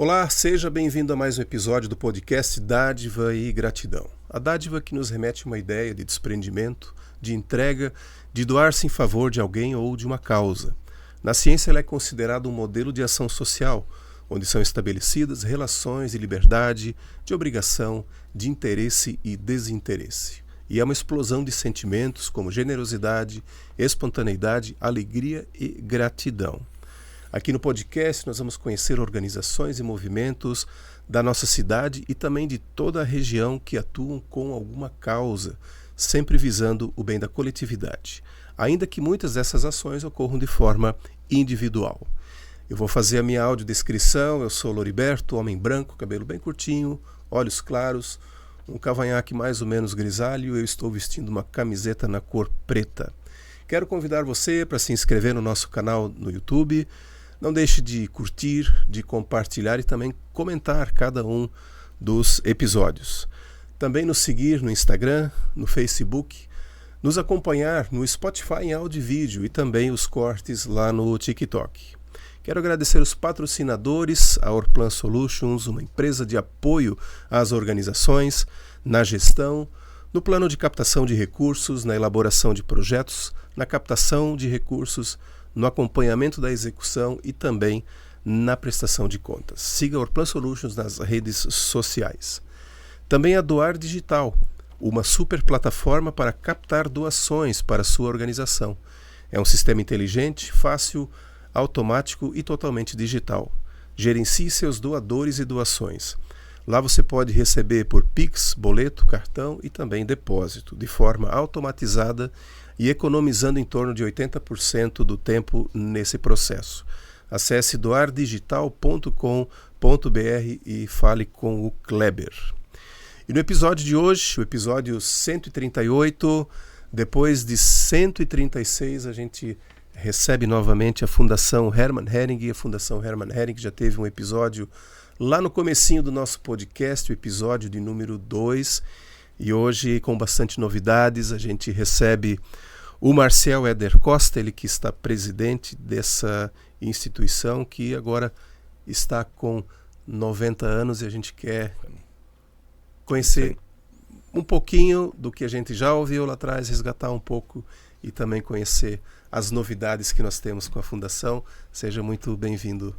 Olá, seja bem-vindo a mais um episódio do podcast Dádiva e Gratidão. A dádiva que nos remete a uma ideia de desprendimento, de entrega, de doar-se em favor de alguém ou de uma causa. Na ciência, ela é considerada um modelo de ação social, onde são estabelecidas relações de liberdade, de obrigação, de interesse e desinteresse. E é uma explosão de sentimentos como generosidade, espontaneidade, alegria e gratidão. Aqui no podcast nós vamos conhecer organizações e movimentos da nossa cidade e também de toda a região que atuam com alguma causa, sempre visando o bem da coletividade, ainda que muitas dessas ações ocorram de forma individual. Eu vou fazer a minha audiodescrição. Eu sou Loriberto, homem branco, cabelo bem curtinho, olhos claros, um cavanhaque mais ou menos grisalho. Eu estou vestindo uma camiseta na cor preta. Quero convidar você para se inscrever no nosso canal no YouTube. Não deixe de curtir, de compartilhar e também comentar cada um dos episódios. Também nos seguir no Instagram, no Facebook, nos acompanhar no Spotify em áudio e vídeo e também os cortes lá no TikTok. Quero agradecer os patrocinadores, a Orplan Solutions, uma empresa de apoio às organizações, na gestão, no plano de captação de recursos, na elaboração de projetos, na captação de recursos, no acompanhamento da execução e também na prestação de contas. Siga a Orplan Solutions nas redes sociais. Também a Doar Digital, uma super plataforma para captar doações para a sua organização. É um sistema inteligente, fácil, automático e totalmente digital. Gerencie seus doadores e doações. Lá você pode receber por Pix, boleto, cartão e também depósito, de forma automatizada e economizando em torno de 80% do tempo nesse processo. Acesse doardigital.com.br e fale com o Kleber. E no episódio de hoje, o episódio 138, depois de 136, a gente recebe novamente a Fundação Hermann Hering. A Fundação Hermann Hering já teve um episódio lá no comecinho do nosso podcast, o episódio de número 2. E hoje, com bastante novidades, a gente recebe o Marcel Eder Costa, ele que está presidente dessa instituição, que agora está com 90 anos, e a gente quer conhecer um pouquinho do que a gente já ouviu lá atrás, resgatar um pouco e também conhecer as novidades que nós temos com a Fundação. Seja muito bem-vindo.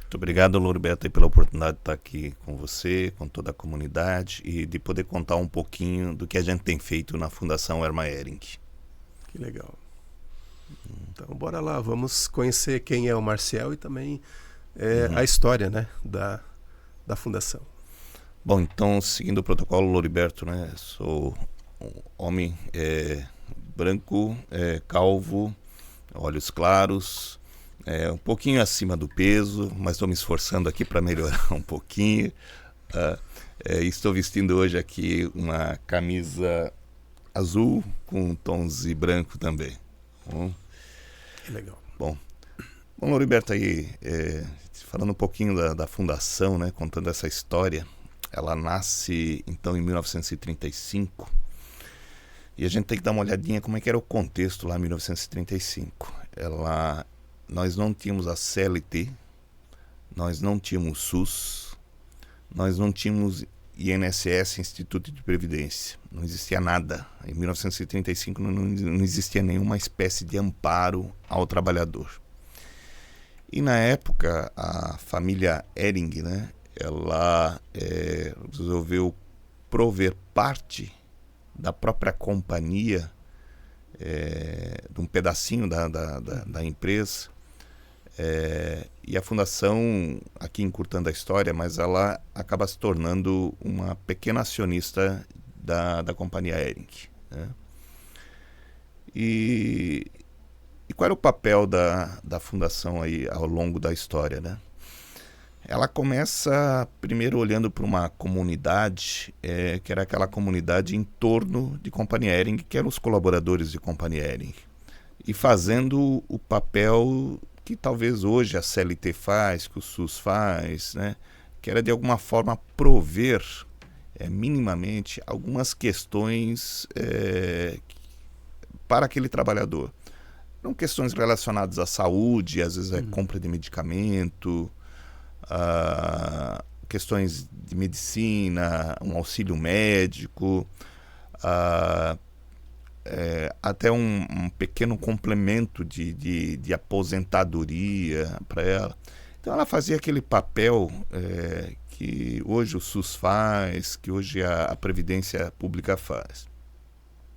Muito obrigado, Loriberto, pela oportunidade de estar aqui com você, com toda a comunidade e de poder contar um pouquinho do que a gente tem feito na Fundação Hermann Hering. Que legal. Então, bora lá, vamos conhecer quem é o Marcel e também a história, né, da Fundação. Bom, então, seguindo o protocolo, Loriberto, né, sou um homem branco, calvo, olhos claros, um pouquinho acima do peso, mas estou me esforçando aqui para melhorar um pouquinho. Estou vestindo hoje aqui uma camisa azul com tons de branco também. Que legal. Bom, Loriberto, aí, falando um pouquinho da fundação, né, contando essa história, ela nasce então em 1935 e a gente tem que dar uma olhadinha como é que era o contexto lá em 1935. Nós não tínhamos a CLT, nós não tínhamos SUS, nós não tínhamos INSS, Instituto de Previdência. Não existia nada. Em 1935 não existia nenhuma espécie de amparo ao trabalhador. E na época, a família Hering, né, ela resolveu prover parte da própria companhia, de um pedacinho da empresa. E a fundação, aqui encurtando a história, mas ela acaba se tornando uma pequena acionista da companhia Hering, né? E qual era o papel da fundação aí ao longo da história, né? Ela começa primeiro olhando para uma comunidade, que era aquela comunidade em torno de companhia Hering, que eram os colaboradores de companhia Hering, e fazendo o papel que talvez hoje a CLT faz, que o SUS faz, né? Que era de alguma forma prover minimamente algumas questões para aquele trabalhador. Não questões relacionadas à saúde, às vezes compra de medicamento, questões de medicina, um auxílio médico, até um pequeno complemento de aposentadoria para ela. Então ela fazia aquele papel que hoje o SUS faz, que hoje a Previdência Pública faz.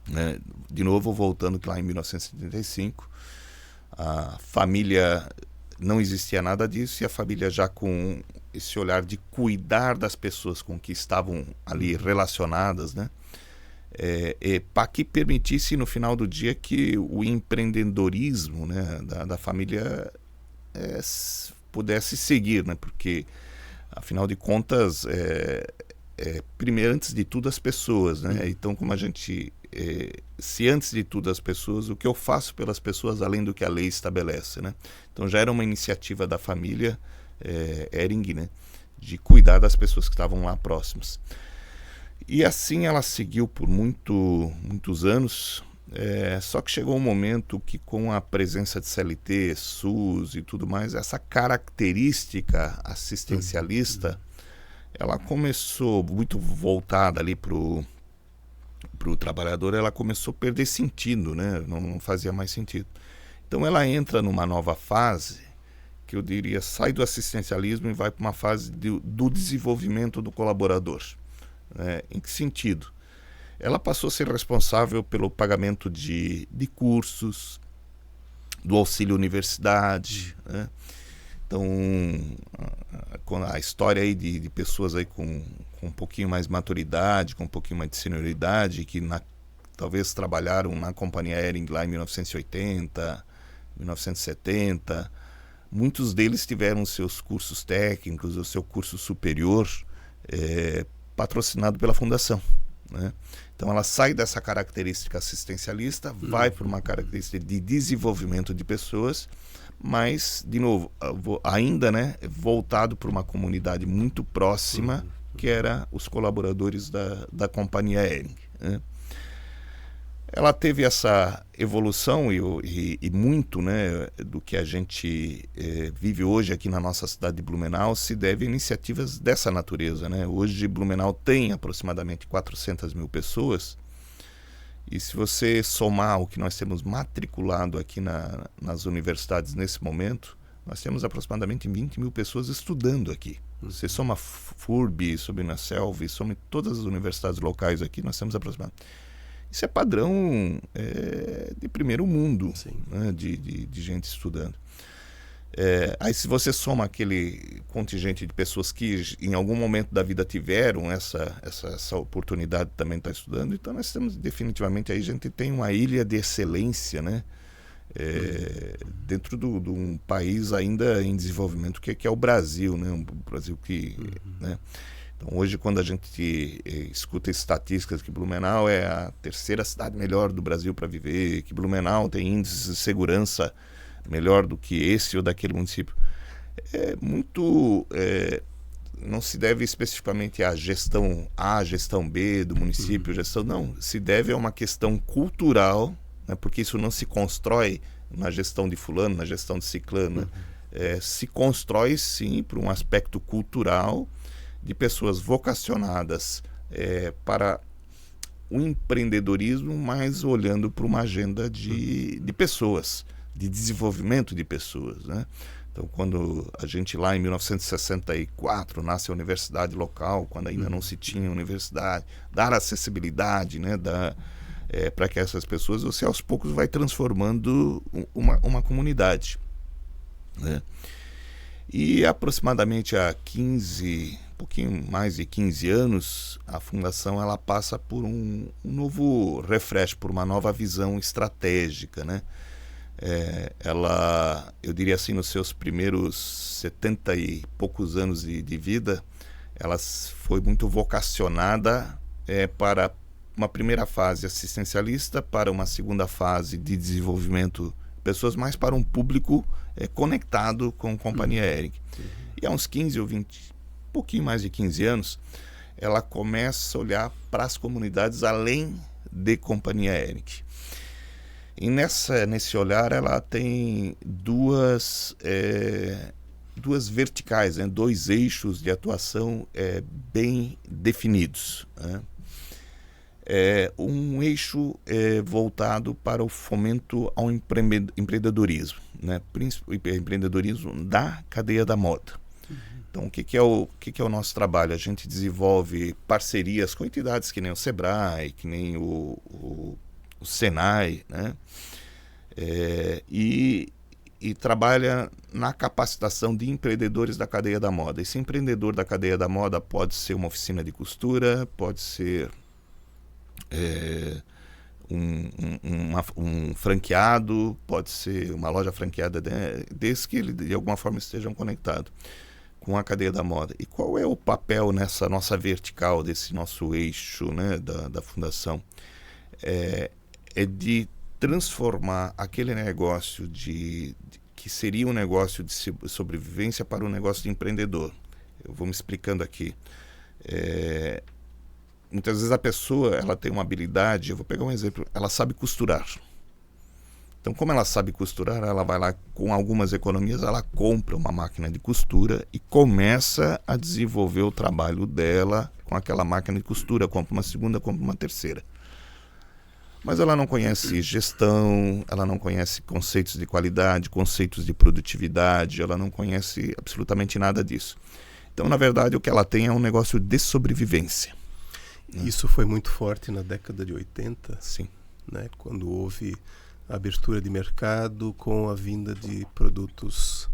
Né? De novo, voltando lá em 1975, a família, não existia nada disso, e a família já com esse olhar de cuidar das pessoas com que estavam ali relacionadas, né? Para que permitisse no final do dia que o empreendedorismo, né, da família pudesse seguir, né? Porque afinal de contas primeiro, antes de tudo, as pessoas, né? Então, como a gente se antes de tudo as pessoas, o que eu faço pelas pessoas além do que a lei estabelece, né? Então já era uma iniciativa da família Hering, né, de cuidar das pessoas que estavam lá próximas. E assim ela seguiu por muitos anos, só que chegou um momento que, com a presença de CLT, SUS e tudo mais, essa característica assistencialista, ela começou, muito voltada ali para o trabalhador, ela começou a perder sentido, né? Não fazia mais sentido. Então ela entra numa nova fase, que eu diria, sai do assistencialismo e vai para uma fase do desenvolvimento do colaborador. Em que sentido? Ela passou a ser responsável pelo pagamento de cursos, do auxílio universidade, né? Então, a história aí de pessoas aí com um pouquinho mais de maturidade, com um pouquinho mais de senioridade, que talvez trabalharam na companhia Hering lá em 1980, 1970, muitos deles tiveram seus cursos técnicos, o seu curso superior patrocinado pela fundação, né? Então ela sai dessa característica assistencialista, vai para uma característica de desenvolvimento de pessoas, mas, de novo, ainda, né, voltado para uma comunidade muito próxima, que era os colaboradores da companhia Hering, né? Ela teve essa evolução e muito, né, do que a gente vive hoje aqui na nossa cidade de Blumenau se deve a iniciativas dessa natureza, né? Hoje Blumenau tem aproximadamente 400 mil pessoas, e se você somar o que nós temos matriculado aqui nas universidades nesse momento, nós temos aproximadamente 20 mil pessoas estudando aqui. Você soma FURB, soma Unaselv, soma todas as universidades locais aqui, nós temos aproximadamente. Isso é padrão de primeiro mundo, né, de gente estudando. Aí se você soma aquele contingente de pessoas que em algum momento da vida tiveram essa oportunidade de também estar estudando, então nós temos definitivamente, aí a gente tem uma ilha de excelência, né, dentro de um país ainda em desenvolvimento, que é o Brasil, né, um Brasil que... né, então, hoje, quando a gente escuta estatísticas que Blumenau é a terceira cidade melhor do Brasil para viver, que Blumenau tem índices de segurança melhor do que esse ou daquele município, não se deve especificamente à gestão A, gestão B do município, não, se deve a uma questão cultural, né, porque isso não se constrói na gestão de fulano, na gestão de ciclano, né? Se constrói sim por um aspecto cultural, de pessoas vocacionadas para o empreendedorismo, mas olhando para uma agenda de pessoas, de desenvolvimento de pessoas, né? Então, quando a gente lá em 1964 nasce a universidade local, quando ainda não se tinha universidade, dar acessibilidade, né, para que essas pessoas, você aos poucos vai transformando uma comunidade, né? E aproximadamente há um pouquinho mais de 15 anos, a Fundação ela passa por um novo refresh, por uma nova visão estratégica, né? Ela, eu diria assim, nos seus primeiros 70 e poucos anos de vida, ela foi muito vocacionada para uma primeira fase assistencialista, para uma segunda fase de desenvolvimento de pessoas, mais para um público conectado com a companhia Hering. E há uns 15 ou 20, um pouquinho mais de 15 anos, ela começa a olhar para as comunidades além de companhia Hering. E nesse olhar ela tem duas duas verticais, né? 2 eixos de atuação bem definidos, né? Um eixo voltado para o fomento ao empreendedorismo, né? Empreendedorismo da cadeia da moda. Então, o que é o nosso trabalho? A gente desenvolve parcerias com entidades que nem o Sebrae, que nem o Senai, né? E trabalha na capacitação de empreendedores da cadeia da moda. Esse empreendedor da cadeia da moda pode ser uma oficina de costura, pode ser um franqueado, pode ser uma loja franqueada, desde que ele de alguma forma estejam conectados com a cadeia da moda. E qual é o papel nessa nossa vertical, desse nosso eixo, né, da fundação? É de transformar aquele negócio que seria um negócio de sobrevivência para um negócio de empreendedor. Eu vou me explicando aqui. Muitas vezes a pessoa ela tem uma habilidade, eu vou pegar um exemplo, ela sabe costurar. Então, como ela sabe costurar, ela vai lá com algumas economias, ela compra uma máquina de costura e começa a desenvolver o trabalho dela com aquela máquina de costura, compra uma segunda, compra uma terceira. Mas ela não conhece gestão, ela não conhece conceitos de qualidade, conceitos de produtividade, ela não conhece absolutamente nada disso. Então, na verdade, o que ela tem é um negócio de sobrevivência. Isso foi muito forte na década de 80, sim, né, quando houve a abertura de mercado com a vinda de produtos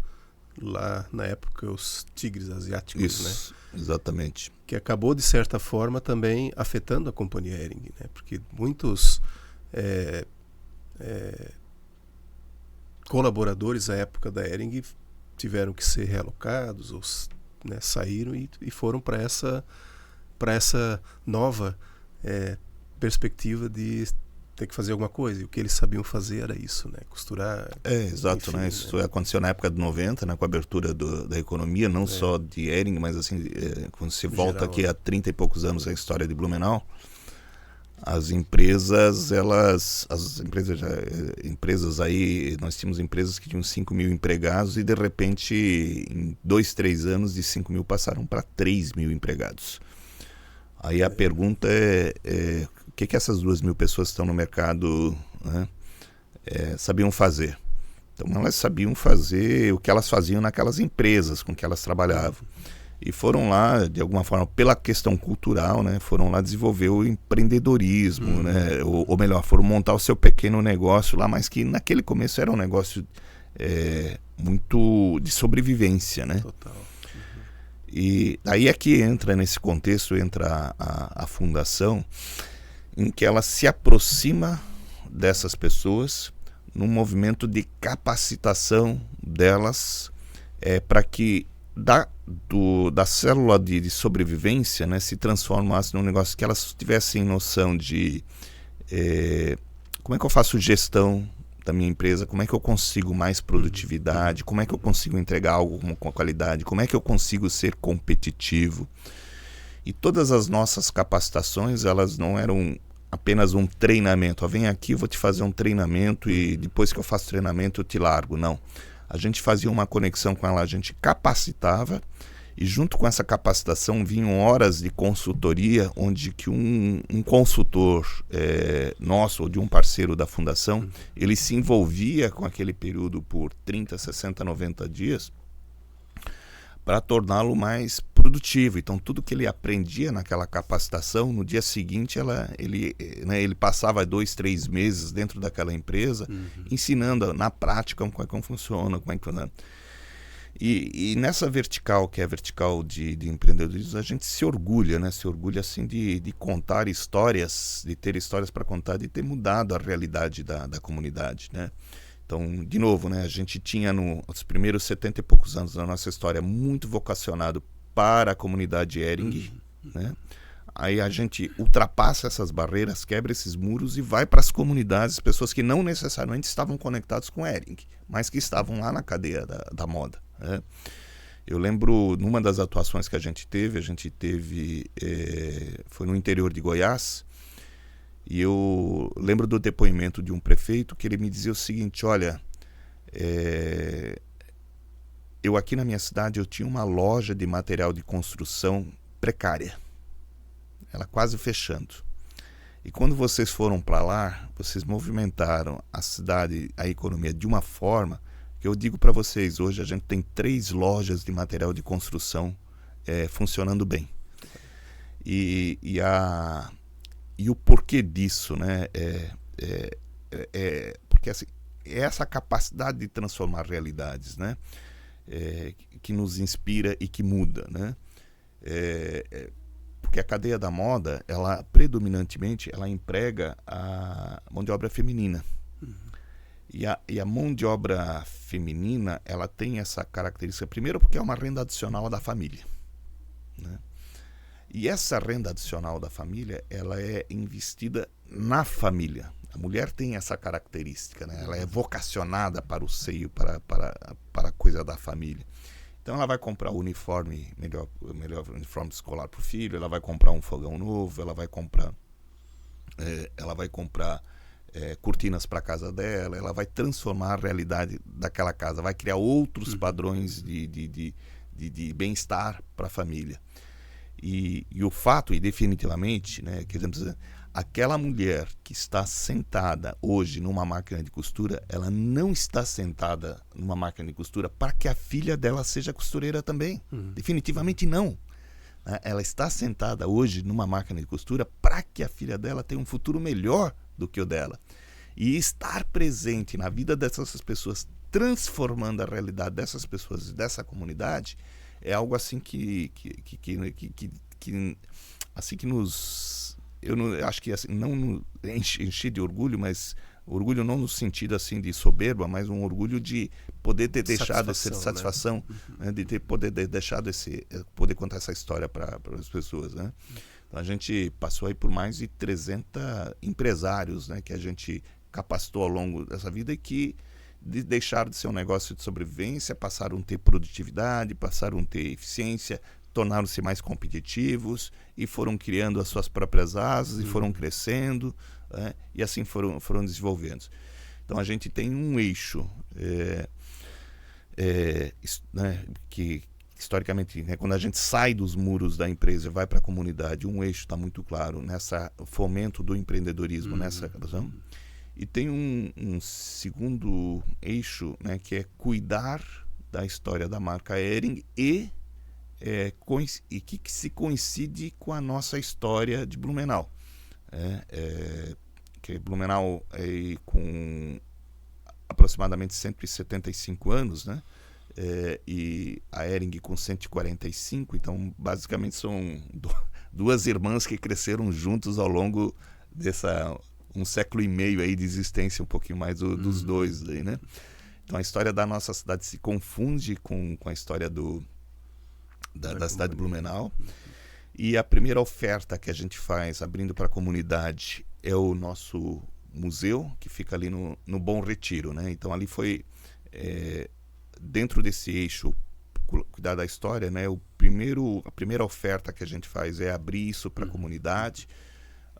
lá, na época, os tigres asiáticos. Isso, né? Exatamente. Que acabou, de certa forma, também afetando a companhia Hering, né? Porque muitos colaboradores à época da Hering tiveram que ser realocados, ou, né, saíram e foram para essa nova perspectiva de ter que fazer alguma coisa. E o que eles sabiam fazer era isso, né? Costurar. Exato, enfim, né? Isso aconteceu na época de 90, né? Com a abertura da economia, não só de Hering, mas assim, quando você volta geral, aqui há 30 e poucos anos a história de Blumenau, as empresas aí, nós tínhamos empresas que tinham 5 mil empregados e de repente em 2, 3 anos de 5 mil passaram para 3 mil empregados. Aí a pergunta o que essas 2 mil pessoas que estão no mercado, né, sabiam fazer? Então elas sabiam fazer o que elas faziam naquelas empresas com que elas trabalhavam. E foram lá, de alguma forma, pela questão cultural, né, foram lá desenvolver o empreendedorismo, né, ou melhor, foram montar o seu pequeno negócio lá, mas que naquele começo era um negócio muito de sobrevivência, né? Total. E aí é que entra, nesse contexto, entra a fundação, em que ela se aproxima dessas pessoas num movimento de capacitação delas para que da célula de sobrevivência, né, se transformasse num negócio que elas tivessem noção de como é que eu faço gestão da minha empresa, como é que eu consigo mais produtividade, como é que eu consigo entregar algo com qualidade, como é que eu consigo ser competitivo. E todas as nossas capacitações, elas não eram apenas um treinamento. Vem aqui, eu vou te fazer um treinamento e depois que eu faço treinamento eu te largo. Não. A gente fazia uma conexão com ela, a gente capacitava e junto com essa capacitação vinham horas de consultoria onde que um consultor nosso ou de um parceiro da fundação, ele se envolvia com aquele período por 30, 60, 90 dias para torná-lo mais produtivo. Então tudo que ele aprendia naquela capacitação, no dia seguinte ele passava 2, 3 meses dentro daquela empresa, ensinando na prática como é que funciona, como é que funciona. E nessa vertical, que é a vertical de empreendedorismo, a gente se orgulha, né? Se orgulha assim de contar histórias, de ter histórias para contar, de ter mudado a realidade da comunidade, né? Então, de novo, né? A gente tinha nos primeiros 70 e poucos anos da nossa história muito vocacionado para a comunidade Hering, né? Aí a gente ultrapassa essas barreiras, quebra esses muros e vai para as comunidades, pessoas que não necessariamente estavam conectadas com Hering, mas que estavam lá na cadeia da moda, né? Eu lembro, numa das atuações que a gente teve foi no interior de Goiás, e eu lembro do depoimento de um prefeito que ele me dizia o seguinte: olha, eu aqui na minha cidade eu tinha uma loja de material de construção precária, ela quase fechando. E quando vocês foram para lá, vocês movimentaram a cidade, a economia de uma forma que eu digo para vocês, hoje a gente tem 3 lojas de material de construção funcionando bem. E o porquê disso, né? Porque assim, é essa capacidade de transformar realidades, né? Que nos inspira e que muda, né? Porque a cadeia da moda, ela predominantemente, ela emprega a mão de obra feminina. E a mão de obra feminina, ela tem essa característica, primeiro porque é uma renda adicional da família, né? E essa renda adicional da família, ela é investida na família. A mulher tem essa característica, né? Ela é vocacionada para o seio, para a coisa da família. Então ela vai comprar o uniforme, melhor uniforme escolar para o filho, ela vai comprar um fogão novo, ela vai comprar cortinas para a casa dela, ela vai transformar a realidade daquela casa, vai criar outros padrões de bem-estar para a família. E o fato, e definitivamente, né, queremos dizer, aquela mulher que está sentada hoje numa máquina de costura, ela não está sentada numa máquina de costura para que a filha dela seja costureira também. Definitivamente não. Ela está sentada hoje numa máquina de costura para que a filha dela tenha um futuro melhor do que o dela. E estar presente na vida dessas pessoas, transformando a realidade dessas pessoas e dessa comunidade, é algo assim que nos... Eu acho que assim, não encher de orgulho, mas orgulho não no sentido assim de soberba, mas um orgulho de poder ter deixado essa satisfação, né? De ter poder poder contar essa história para as pessoas, né? Então a gente passou aí por mais de 300 empresários, né, que a gente capacitou ao longo dessa vida e que deixaram de ser um negócio de sobrevivência, passaram a ter produtividade, passaram a ter eficiência, tornaram-se mais competitivos e foram criando as suas próprias asas e foram crescendo, né? E assim foram desenvolvendo. Então a gente tem um eixo né, que historicamente, né, quando a gente sai dos muros da empresa e vai para a comunidade, um eixo está muito claro nessa fomento do empreendedorismo, nessa razão. E tem um segundo eixo, né, que é cuidar da história da marca Hering e que se coincide com a nossa história de Blumenau. Que Blumenau com aproximadamente 175 anos, né? E a Hering com 145, então basicamente são duas irmãs que cresceram juntos ao longo dessa um século e meio aí de existência, um pouquinho mais dos dois aí, né? Então a história da nossa cidade se confunde com a história da cidade de Blumenau. E a primeira oferta que a gente faz abrindo para a comunidade é o nosso museu, que fica ali no Bom Retiro, né? Então ali foi dentro desse eixo cuidar da história, né? A primeira oferta que a gente faz é abrir isso para a comunidade.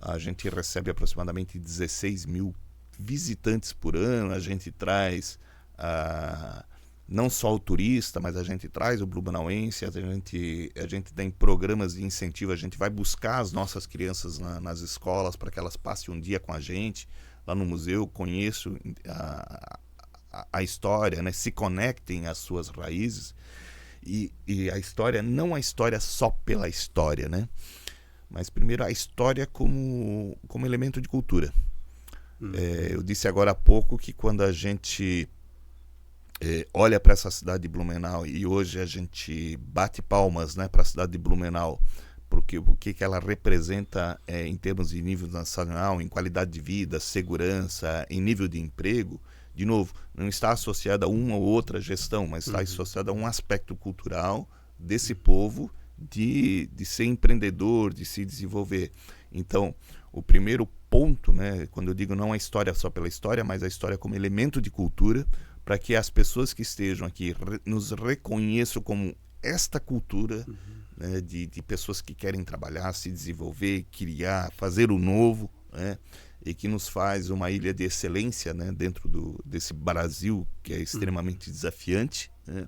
A gente recebe aproximadamente 16 mil visitantes por ano. A gente traz não só o turista, mas a gente traz o blumenauense. A gente tem programas de incentivo. A gente vai buscar as nossas crianças nas escolas para que elas passem um dia com a gente lá no museu, conheçam a história, né? Se conectem às suas raízes. E a história, não a história só pela história, né? Mas primeiro a história como elemento de cultura. Eu disse agora há pouco que quando a gente olha para essa cidade de Blumenau e hoje a gente bate palmas, né, para a cidade de Blumenau, porque o que ela representa em termos de nível nacional, em qualidade de vida, segurança, em nível de emprego, de novo, não está associada a uma ou outra gestão, mas está associada a um aspecto cultural desse povo de ser empreendedor, de se desenvolver. Então, o primeiro ponto, né, quando eu digo não a história só pela história, mas a história como elemento de cultura, para que as pessoas que estejam aqui nos reconheçam como esta cultura, né, de pessoas que querem trabalhar, se desenvolver, criar, fazer o novo, né, e que nos faz uma ilha de excelência, né, dentro desse Brasil que é extremamente desafiante, né.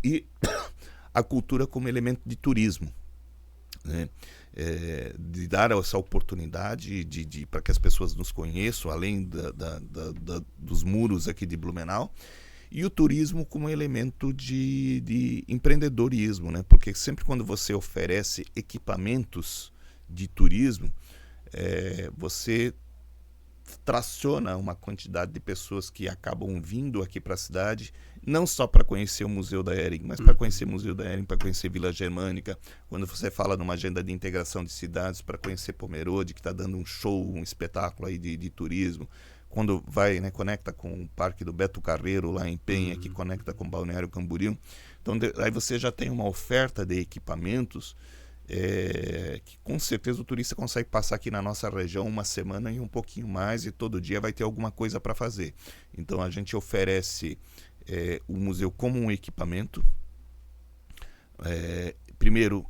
e a cultura como elemento de turismo, né? De dar essa oportunidade para que as pessoas nos conheçam, além dos muros aqui de Blumenau, e o turismo como elemento de empreendedorismo, né? Porque sempre quando você oferece equipamentos de turismo, você traciona uma quantidade de pessoas que acabam vindo aqui para a cidade, não só para conhecer o Museu da Hering, mas para conhecer o Museu da Hering, para conhecer Vila Germânica. Quando você fala numa agenda de integração de cidades, para conhecer Pomerode, que está dando um show, um espetáculo aí de turismo. Quando vai, né, conecta com o Parque do Beto Carreiro, lá em Penha, que conecta com o Balneário Camboriú. Então, aí você já tem uma oferta de equipamentos que com certeza o turista consegue passar aqui na nossa região uma semana e um pouquinho mais, e todo dia vai ter alguma coisa para fazer. Então a gente oferece o museu como um equipamento, primeiro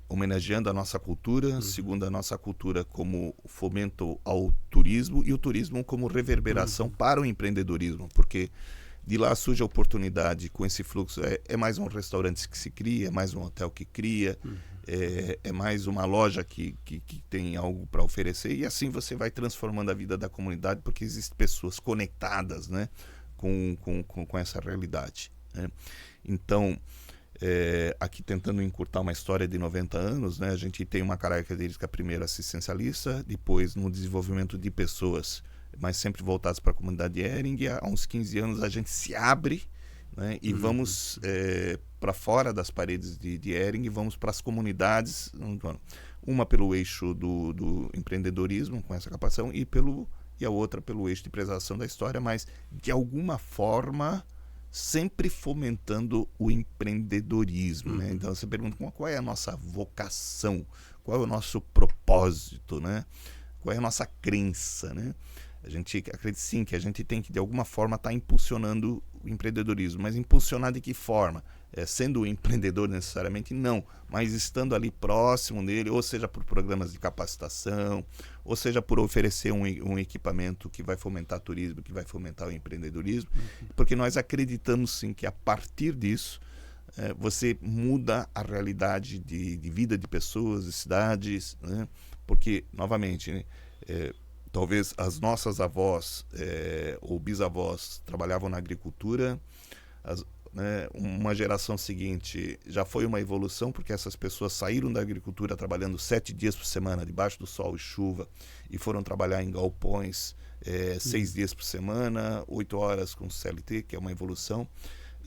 homenageando a nossa cultura, segundo, a nossa cultura como fomento ao turismo, e o turismo como reverberação para o empreendedorismo, porque de lá surge a oportunidade com esse fluxo. É mais um restaurante que se cria, é mais um hotel que cria, é mais uma loja que tem algo para oferecer, e assim você vai transformando a vida da comunidade, porque existem pessoas conectadas, né, com essa realidade, né? Então, aqui tentando encurtar uma história de 90 anos, né, a gente tem uma característica primeiro assistencialista, depois no desenvolvimento de pessoas, mas sempre voltados para a comunidade de Hering. Há uns 15 anos a gente se abre, né, e vamos para fora das paredes de Hering, e vamos para as comunidades, uma pelo eixo do empreendedorismo, com essa capacitação, e a outra pelo eixo de preservação da história, mas de alguma forma sempre fomentando o empreendedorismo, né? Então você pergunta qual é a nossa vocação, qual é o nosso propósito, né? Qual é a nossa crença, né? A gente acredita sim que a gente tem que de alguma forma estar impulsionando o empreendedorismo, mas impulsionar de que forma? Sendo um empreendedor necessariamente? Não, mas estando ali próximo dele, ou seja por programas de capacitação, ou seja por oferecer um equipamento que vai fomentar turismo, que vai fomentar o empreendedorismo, porque nós acreditamos sim que a partir disso você muda a realidade de vida de pessoas, de cidades, né? Porque, novamente, né, talvez as nossas avós ou bisavós trabalhavam na agricultura, uma geração seguinte já foi uma evolução, porque essas pessoas saíram da agricultura trabalhando 7 dias por semana, debaixo do sol e chuva, e foram trabalhar em galpões 6 dias por semana, 8 horas com CLT, que é uma evolução.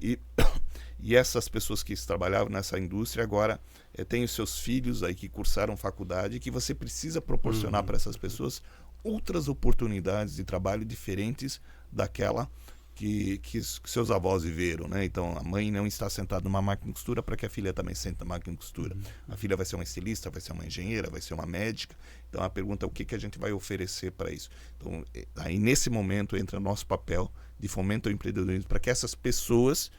E essas pessoas que trabalhavam nessa indústria agora têm os seus filhos aí que cursaram faculdade, e que você precisa proporcionar para essas pessoas outras oportunidades de trabalho diferentes daquela que seus avós viveram, né? Então a mãe não está sentada numa máquina de costura para que a filha também sente na máquina de costura. A filha vai ser uma estilista, vai ser uma engenheira, vai ser uma médica. Então a pergunta é o que a gente vai oferecer para isso. Então aí nesse momento entra o nosso papel de fomento ao empreendedorismo, para que essas pessoas,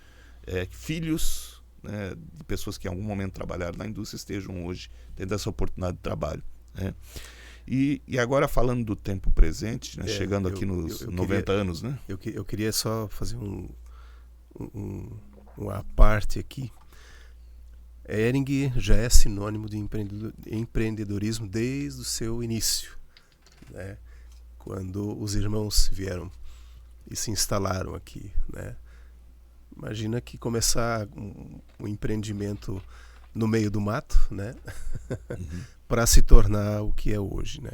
filhos, né, de pessoas que em algum momento trabalharam na indústria, estejam hoje tendo essa oportunidade de trabalho, né? E agora falando do tempo presente, né, chegando aqui nos 90 anos, né? Eu queria só fazer uma parte aqui. Hering já é sinônimo de empreendedorismo desde o seu início, né? Quando os irmãos vieram e se instalaram aqui, né? Imagina que começar um empreendimento no meio do mato, né? Para se tornar o que é hoje, né?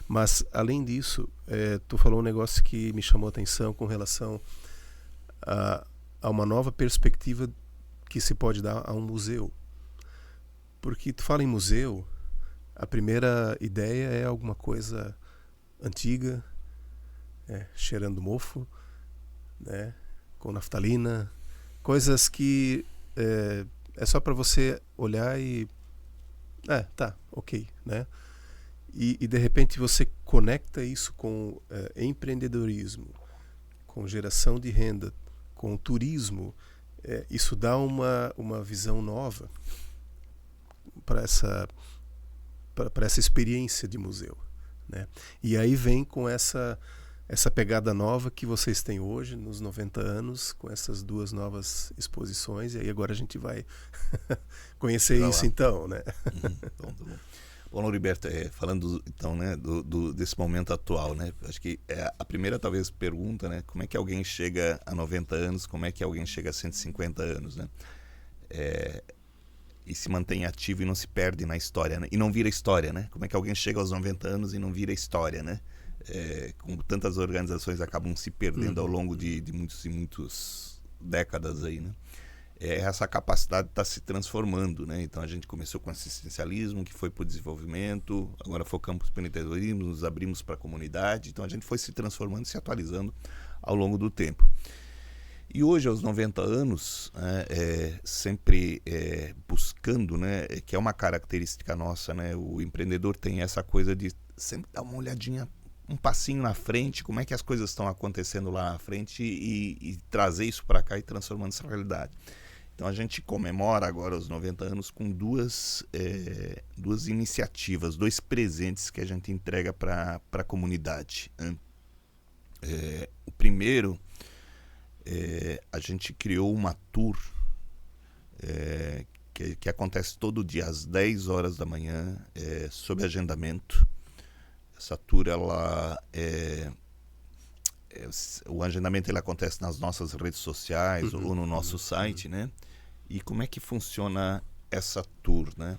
Mas além disso, tu falou um negócio que me chamou a atenção com relação a uma nova perspectiva que se pode dar a um museu. Porque tu fala em museu, a primeira ideia é alguma coisa antiga, cheirando mofo, né? Com naftalina, coisas que é só para você olhar e tá, ok, né? E de repente você conecta isso com empreendedorismo, com geração de renda, com turismo. Isso dá uma visão nova para essa experiência de museu, né? E aí vem com essa essa pegada nova que vocês têm hoje, nos 90 anos, com essas duas novas exposições. E aí agora a gente vai conhecer isso então, né? Tá bom. Bom, Lauriberto, falando então, né, desse momento atual, né? Acho que a primeira talvez pergunta, né? Como é que alguém chega a 90 anos, como é que alguém chega a 150 anos, né? E se mantém ativo e não se perde na história, né? E não vira história, né? Como é que alguém chega aos 90 anos e não vira história, né? Como tantas organizações acabam se perdendo ao longo de muitos e muitas décadas aí, né? Essa capacidade está se transformando, né? Então a gente começou com assistencialismo, que foi para o desenvolvimento, agora focamos no empreendedorismo, nos abrimos para a comunidade, então a gente foi se transformando, se atualizando ao longo do tempo. E hoje, aos 90 anos, sempre buscando, né, que é uma característica nossa, né? O empreendedor tem essa coisa de sempre dar uma olhadinha, um passinho na frente, como é que as coisas estão acontecendo lá na frente e trazer isso para cá e transformando essa realidade. Então a gente comemora agora os 90 anos com duas iniciativas, dois presentes que a gente entrega para a comunidade, né? O primeiro, a gente criou uma tour que acontece todo dia às 10 horas da manhã, sob agendamento. Essa tour, o agendamento ele acontece nas nossas redes sociais ou no nosso site, né? E como é que funciona essa tour, né?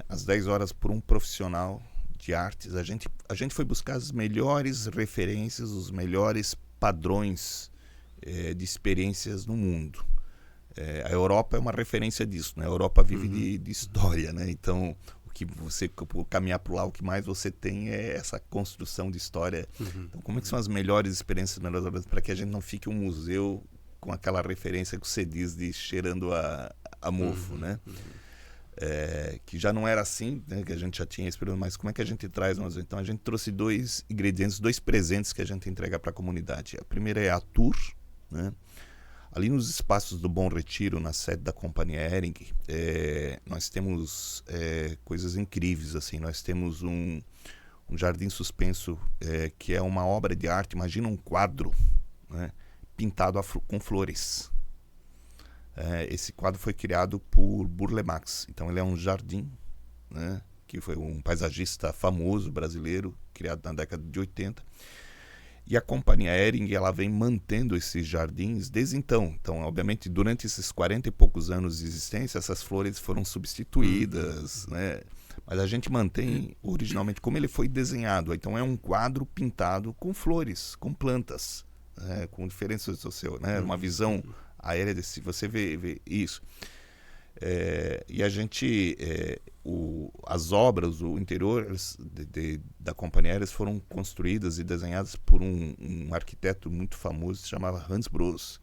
Às 10 horas por um profissional de artes, a gente foi buscar as melhores referências, os melhores padrões de experiências no mundo. A Europa é uma referência disso, né? A Europa vive de história, né? Então, que você caminhar para lá, o que mais você tem é essa construção de história. Então, como é que são as melhores experiências para que a gente não fique um museu com aquela referência que você diz de cheirando a mofo, né? Que já não era assim, né? Que a gente já tinha experiência, mas como é que a gente traz? Então, a gente trouxe dois ingredientes, dois presentes que a gente entrega para a comunidade. A primeira é a tour, né? Ali nos espaços do Bom Retiro, na sede da Companhia Hering, nós temos coisas incríveis. Assim, nós temos um jardim suspenso que é uma obra de arte. Imagina um quadro, né, pintado com flores. Esse quadro foi criado por Burle Marx. Então ele é um jardim, né, que foi um paisagista famoso brasileiro, criado na década de 80. E a Companhia Hering, ela vem mantendo esses jardins desde então. Então, obviamente, durante esses 40 e poucos anos de existência, essas flores foram substituídas, né? Mas a gente mantém originalmente como ele foi desenhado. Então, é um quadro pintado com flores, com plantas, né? Com diferenças do seu, né? Uma visão aérea, se você vê isso. E a gente, as obras, o interior da Companhia Aérea foram construídas e desenhadas por um arquiteto muito famoso, se chamava Hans Bros,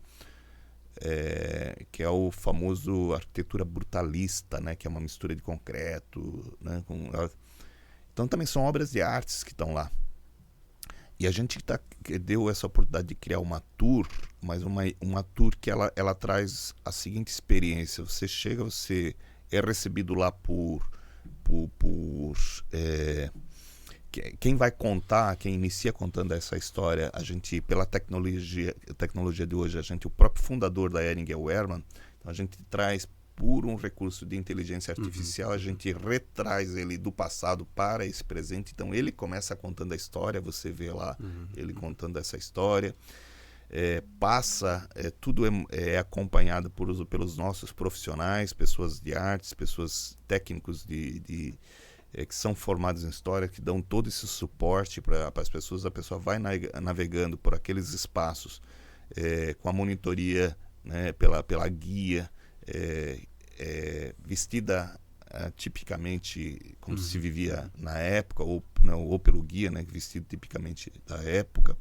que é o famoso arquitetura brutalista, né, que é uma mistura de concreto, né, então também são obras de artes que estão lá. E a gente deu essa oportunidade de criar uma tour, mas uma tour que ela traz a seguinte experiência. Você chega, você é recebido lá quem vai contar, quem inicia contando essa história, a gente, pela tecnologia de hoje, o próprio fundador da Hering é o Herman, então a gente traz por um recurso de inteligência artificial, a gente retraz ele do passado para esse presente. Então ele começa contando a história, você vê lá ele contando essa história, tudo é acompanhado pelos nossos profissionais, pessoas de artes, pessoas técnicos que são formados em história, que dão todo esse suporte para as pessoas. A pessoa vai navegando por aqueles espaços com a monitoria, né, pela guia, vestida tipicamente como se vivia na época, ou pelo guia, né, vestido tipicamente da época,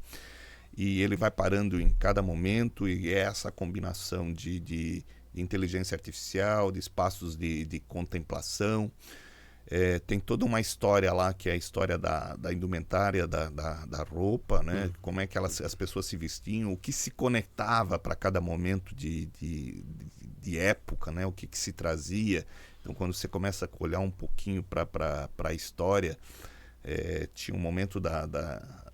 e ele vai parando em cada momento, e é essa combinação de inteligência artificial, de espaços de contemplação. Tem toda uma história lá, que é a história da indumentária, da roupa, né? Como é que as pessoas se vestiam, o que se conectava para cada momento de época, né? O que se trazia. Então, quando você começa a olhar um pouquinho para a história, tinha um momento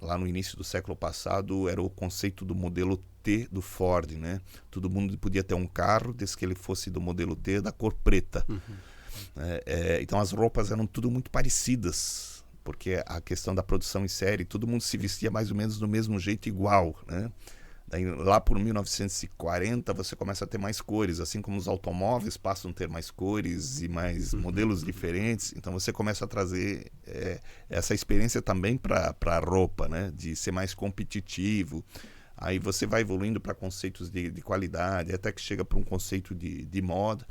lá no início do século passado, era o conceito do modelo T do Ford, né? Todo mundo podia ter um carro, desde que ele fosse do modelo T, da cor preta. Então as roupas eram tudo muito parecidas, porque a questão da produção em série, todo mundo se vestia mais ou menos do mesmo jeito, igual, né? Daí, lá por 1940 você começa a ter mais cores, assim como os automóveis passam a ter mais cores e mais modelos diferentes. Então você começa a trazer essa experiência também para a roupa, né? De ser mais competitivo. Aí você vai evoluindo para conceitos de qualidade, até que chega para um conceito de moda.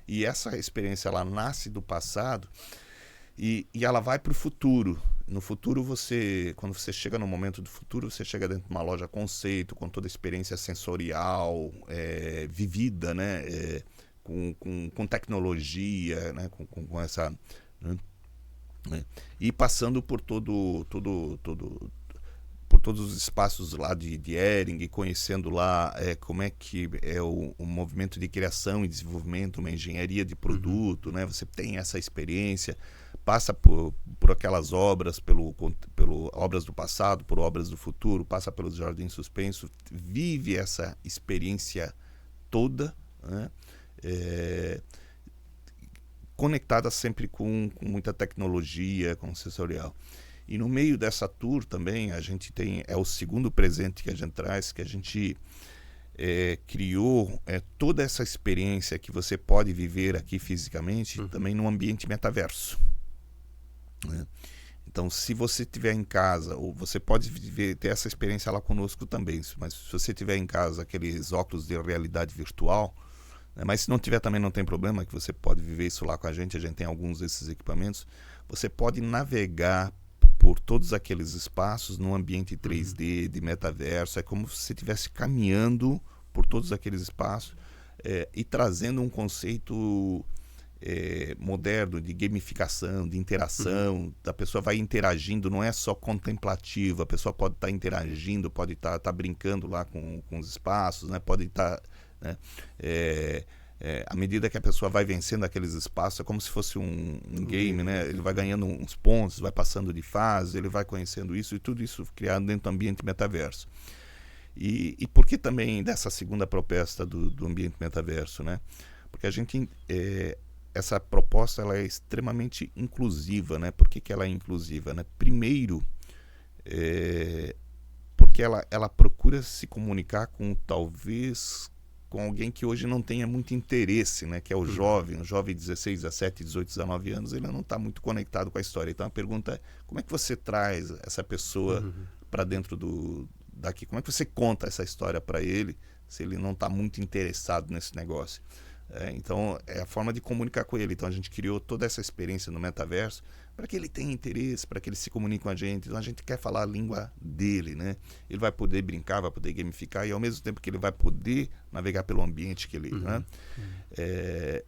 E essa experiência ela nasce do passado e ela vai para o futuro. No futuro, quando você chega no momento do futuro, você chega dentro de uma loja conceito, com toda a experiência sensorial, vivida, né? Com tecnologia, né? Com essa... Né? E passando por por todos os espaços lá de Hering, conhecendo lá como é que é o movimento de criação e desenvolvimento, uma engenharia de produto, né? Você tem essa experiência, passa por aquelas obras, pelo obras do passado, por obras do futuro, passa pelos Jardins Suspenso, vive essa experiência toda, né? Conectada sempre com muita tecnologia, com sensorial. E no meio dessa tour também a gente tem, o segundo presente que a gente traz, que a gente criou toda essa experiência que você pode viver aqui fisicamente, também no ambiente metaverso. Né? Então, se você estiver em casa, ou você pode ter essa experiência lá conosco também, mas se você estiver em casa, aqueles óculos de realidade virtual, né? Mas se não tiver também não tem problema, que você pode viver isso lá com a gente tem alguns desses equipamentos, você pode navegar por todos aqueles espaços num ambiente 3D, de metaverso, é como se você estivesse caminhando por todos aqueles espaços e trazendo um conceito moderno de gamificação, de interação, a pessoa vai interagindo, não é só contemplativa, a pessoa pode estar interagindo, pode estar brincando lá com os espaços, né? Pode estar... Né? À medida que a pessoa vai vencendo aqueles espaços, é como se fosse um game, né? Ele vai ganhando uns pontos, vai passando de fase, ele vai conhecendo isso, e tudo isso criado dentro do ambiente metaverso. E por que também dessa segunda proposta do ambiente metaverso, né? Porque a gente... essa proposta ela é extremamente inclusiva, né? Por que ela é inclusiva, né? Primeiro, porque ela procura se comunicar com alguém que hoje não tenha muito interesse, né? Que é o jovem de 16, 17, 18, 19 anos, ele não está muito conectado com a história. Então a pergunta é, como é que você traz essa pessoa para dentro daqui? Como é que você conta essa história para ele se ele não está muito interessado nesse negócio? Então é a forma de comunicar com ele. Então a gente criou toda essa experiência no metaverso para que ele tenha interesse, para que ele se comunique com a gente. Então a gente quer falar a língua dele, né? Ele vai poder brincar, vai poder gamificar, e ao mesmo tempo que ele vai poder navegar pelo ambiente que ele, né?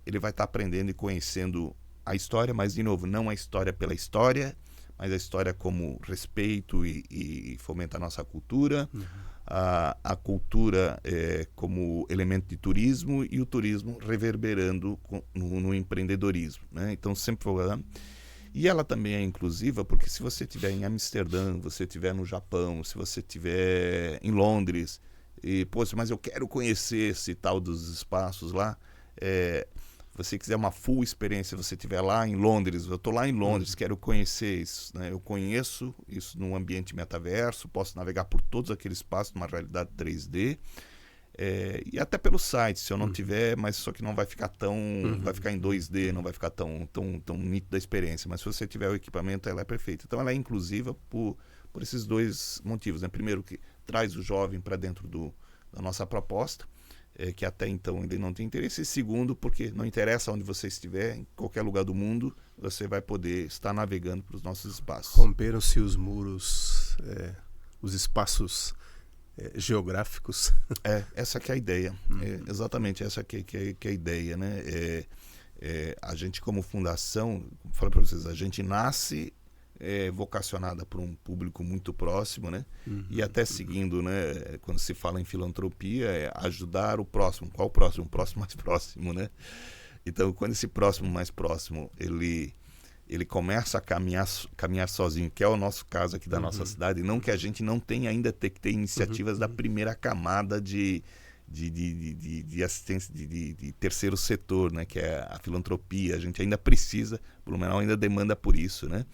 Ele vai estar aprendendo e conhecendo a história, mas de novo, não a história pela história, mas a história como respeito e fomenta a nossa cultura, a cultura como elemento de turismo, e o turismo reverberando no empreendedorismo, né? Então sempre falando. E ela também é inclusiva porque se você estiver em Amsterdã, você estiver no Japão, se você estiver em Londres, mas eu quero conhecer esse tal dos espaços lá, você quiser uma full experiência, você estiver lá em Londres, eu estou lá em Londres, quero conhecer isso, né? Eu conheço isso num ambiente metaverso, posso navegar por todos aqueles espaços numa realidade 3D, e até pelo site, se eu não tiver, mas só que não vai ficar vai ficar em 2D, não vai ficar tão nítida a experiência, mas se você tiver o equipamento, ela é perfeita. Então ela é inclusiva por esses dois motivos, né? Primeiro, que traz o jovem para dentro da nossa proposta, que até então ele não tem interesse, e segundo, porque não interessa onde você estiver, em qualquer lugar do mundo, você vai poder estar navegando para os nossos espaços. Romperam-se os muros, os espaços geográficos. Essa que é a ideia. Exatamente essa que é a ideia, né? A gente como fundação, falo para vocês, a gente nasce vocacionada para um público muito próximo, né? E até seguindo, né? Quando se fala em filantropia, é ajudar o próximo. Qual o próximo? O próximo mais próximo, né? Então, quando esse próximo mais próximo, ele ele começa a caminhar sozinho, que é o nosso caso aqui da nossa cidade, não que a gente não tenha ainda ter que ter iniciativas da primeira camada de assistência de terceiro setor, né, que é a filantropia. A gente ainda precisa, Blumenau ainda demanda por isso, né?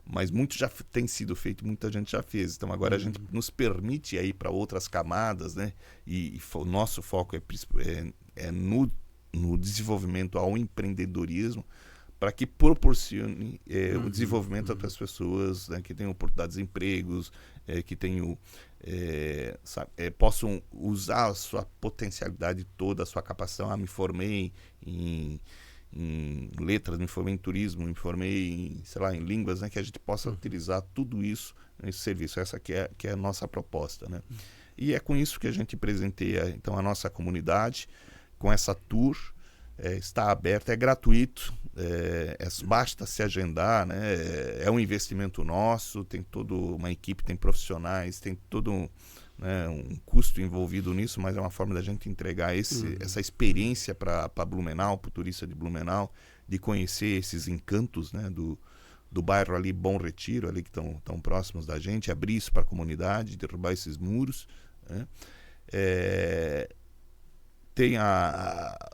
Mas muito já tem sido feito, muita gente já fez. Então agora a gente nos permite ir para outras camadas, né? E o nosso foco é no desenvolvimento ao empreendedorismo, para que proporcione o desenvolvimento para as pessoas, né, que tenham oportunidades de empregos, que tenham, possam usar a sua potencialidade toda, a sua capacitação. Me formei em letras, me formei em turismo, me formei em línguas, né, que a gente possa utilizar tudo isso nesse serviço. Essa que é a nossa proposta, né? E é com isso que a gente presenteia então a nossa comunidade, com essa tour. Está aberto, é gratuito, basta se agendar, né? É um investimento nosso, tem toda uma equipe, tem profissionais, tem todo né, um custo envolvido nisso, mas é uma forma da gente entregar essa experiência para Blumenau, para o turista de Blumenau, de conhecer esses encantos, né, do bairro ali, Bom Retiro, ali que estão próximos da gente, abrir isso para a comunidade, derrubar esses muros, né? Tem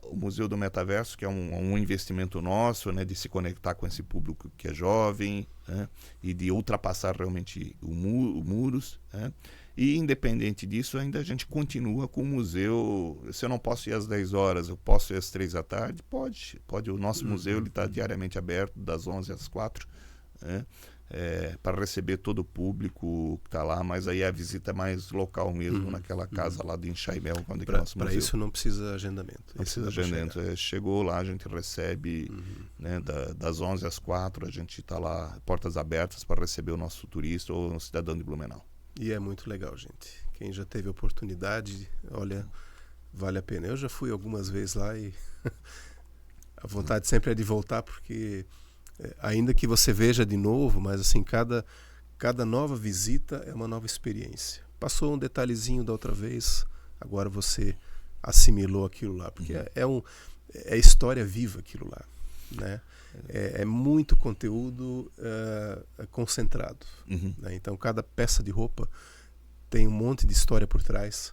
o Museu do Metaverso, que é um investimento nosso, né, de se conectar com esse público que é jovem, né, e de ultrapassar realmente os muros, né? E independente disso, ainda a gente continua com o museu. Se eu não posso ir às 10 horas, eu posso ir às 3 da tarde? Pode. O nosso museu está diariamente aberto, das 11 às 4, né? Para receber todo o público que está lá, mas aí a visita é mais local mesmo, naquela casa lá de Enxaimel, quando é nosso museu. Para isso não precisa agendamento. Não precisa agendamento. Chegou lá, a gente recebe, né, das 11 às 4, a gente está lá, portas abertas para receber o nosso turista ou um cidadão de Blumenau. E é muito legal, gente. Quem já teve a oportunidade, olha, vale a pena. Eu já fui algumas vezes lá e a vontade sempre é de voltar, porque ainda que você veja de novo, mas assim, cada nova visita é uma nova experiência. Passou um detalhezinho da outra vez, agora você assimilou aquilo lá, porque é história viva aquilo lá, né? É muito conteúdo concentrado, né? Então cada peça de roupa tem um monte de história por trás,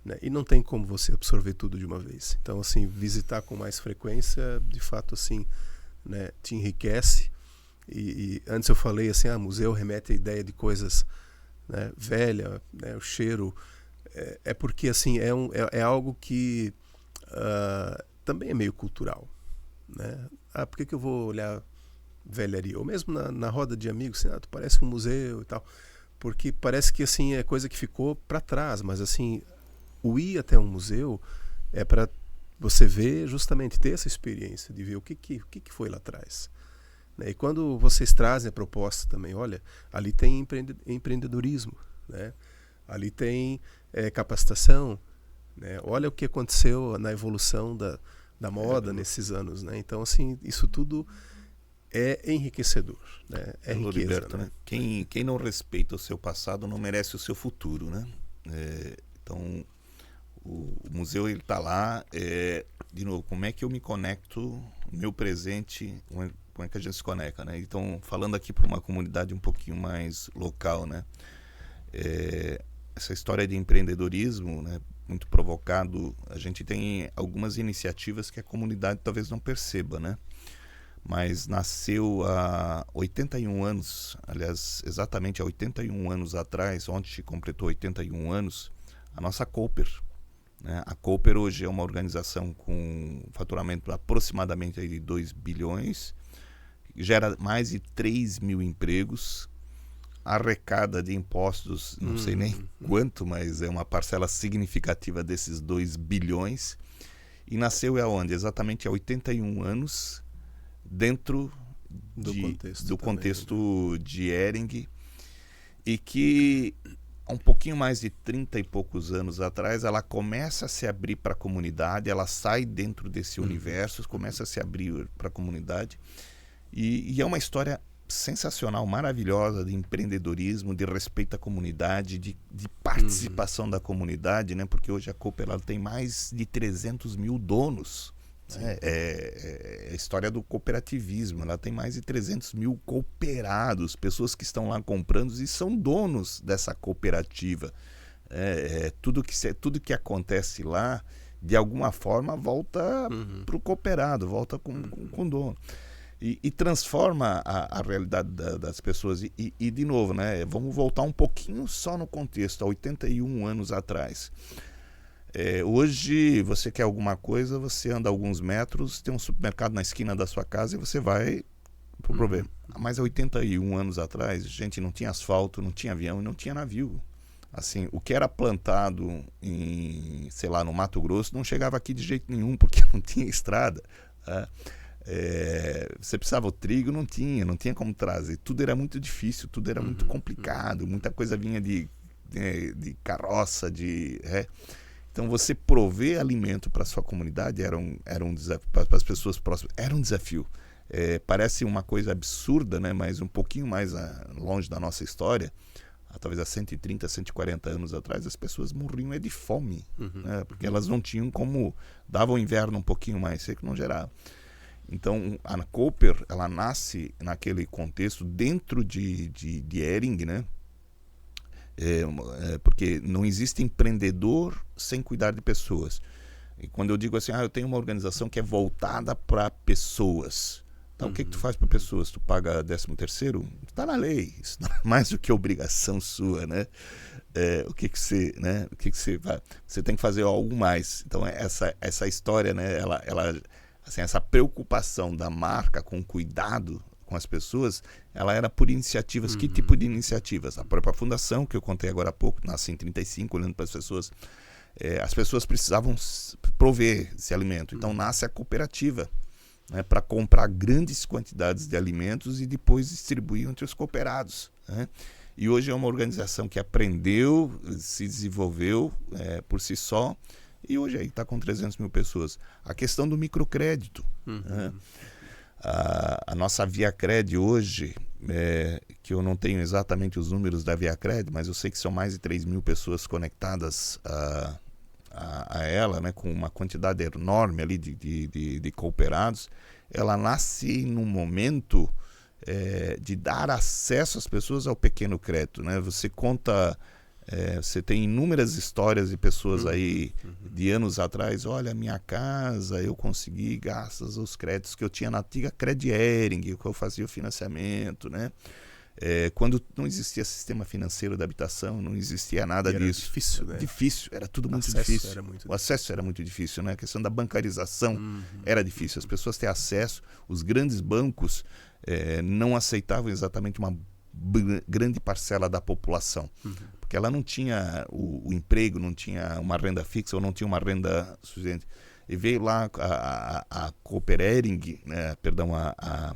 né? E não tem como você absorver tudo de uma vez. Então assim, visitar com mais frequência, de fato assim, né, te enriquece. E antes eu falei assim, museu remete à ideia de coisas, né, velha, né, o cheiro, porque assim é algo que também é meio cultural, né? Por que eu vou olhar velharia? Ou mesmo na roda de amigos, assim, tu parece um museu e tal, porque parece que assim é coisa que ficou para trás, mas assim o ir até um museu é para você ver, justamente ter essa experiência de ver o que foi lá atrás, né? E quando vocês trazem a proposta também, olha, ali tem empreendedorismo, né? Ali tem capacitação, né? Olha o que aconteceu na evolução da moda nesses anos, né? Então assim, isso tudo é enriquecedor, né? É riqueza, Liberto, né? Quem não respeita o seu passado não merece o seu futuro, né? Então o museu está lá. De novo, como é que eu me conecto, meu presente, como é que a gente se conecta, né? Então, falando aqui para uma comunidade um pouquinho mais local, né? Essa história de empreendedorismo, né, muito provocado, a gente tem algumas iniciativas que a comunidade talvez não perceba, né? Mas nasceu há 81 anos, aliás, exatamente há 81 anos atrás, ontem completou 81 anos, a nossa Cooper, né? A Cooper hoje é uma organização com faturamento aproximadamente de 2 bilhões, gera mais de 3 mil empregos, arrecada de impostos, não sei nem quanto, mas é uma parcela significativa desses 2 bilhões. E nasceu aonde? Exatamente há 81 anos, dentro do contexto de Hering, e que há um pouquinho mais de 30 e poucos anos atrás ela começa a se abrir para a comunidade, ela sai dentro desse universo, começa a se abrir para a comunidade, e é uma história sensacional, maravilhosa, de empreendedorismo, de respeito à comunidade, de participação da comunidade, né? Porque hoje a Cooper ela tem mais de 300 mil donos, É a história do cooperativismo. Ela tem mais de 300 mil cooperados, pessoas que estão lá comprando e são donos dessa cooperativa. Tudo que acontece lá, de alguma forma, volta para o cooperado, volta com o dono. E transforma a realidade das pessoas. E de novo, né, vamos voltar um pouquinho só no contexto, há 81 anos atrás. Hoje, você quer alguma coisa, você anda alguns metros, tem um supermercado na esquina da sua casa e você vai pro problema. Mas há 81 anos atrás, gente, não tinha asfalto, não tinha avião e não tinha navio. Assim, o que era plantado em, sei lá, no Mato Grosso não chegava aqui de jeito nenhum, porque não tinha estrada. Você precisava o trigo, não tinha como trazer. Tudo era muito difícil, tudo era muito complicado, muita coisa vinha de carroça, Então, você prover alimento para a sua comunidade era um desafio, para as pessoas próximas, era um desafio. Parece uma coisa absurda, né? Mas um pouquinho mais longe da nossa história, talvez há 130, 140 anos atrás, as pessoas morriam de fome, né? Porque elas não tinham como... Dava o inverno um pouquinho mais seco, não gerava. Então, a Cooper, ela nasce naquele contexto dentro de Hering, né? Porque não existe empreendedor sem cuidar de pessoas. E quando eu digo assim, eu tenho uma organização que é voltada para pessoas. Então, o que tu faz para pessoas? Tu paga 13º? Está na lei. Isso não é mais do que obrigação sua, né? O que você, né? O que você vai? Você tem que fazer algo mais. Então, essa história, né? Ela, assim, essa preocupação da marca com cuidado com as pessoas, ela era por iniciativas. Que tipo de iniciativas? A própria fundação, que eu contei agora há pouco, nasce em 35, olhando para as pessoas. As pessoas precisavam prover esse alimento. Então, nasce a cooperativa, né, para comprar grandes quantidades de alimentos e depois distribuir entre os cooperados, né? E hoje é uma organização que aprendeu, se desenvolveu por si só, e hoje aí está com 300 mil pessoas. A questão do microcrédito, né? A nossa ViaCred hoje, que eu não tenho exatamente os números da ViaCred, mas eu sei que são mais de 3 mil pessoas conectadas a ela, né, com uma quantidade enorme ali de cooperados. Ela nasce num momento de dar acesso às pessoas ao pequeno crédito, né? Você conta... você tem inúmeras histórias de pessoas aí de anos atrás. Olha, minha casa eu consegui graças aos créditos que eu tinha na antiga Cred Hering, que eu fazia o financiamento, né? Quando não existia sistema financeiro da habitação, não existia nada disso. Era difícil, né? Difícil, era tudo muito difícil. O acesso era muito difícil, né? A questão da bancarização era difícil. As pessoas têm acesso, os grandes bancos não aceitavam exatamente uma grande parcela da população, porque ela não tinha o emprego, não tinha uma renda fixa ou não tinha uma renda suficiente. E veio lá a Cooper Hering, né, perdão, a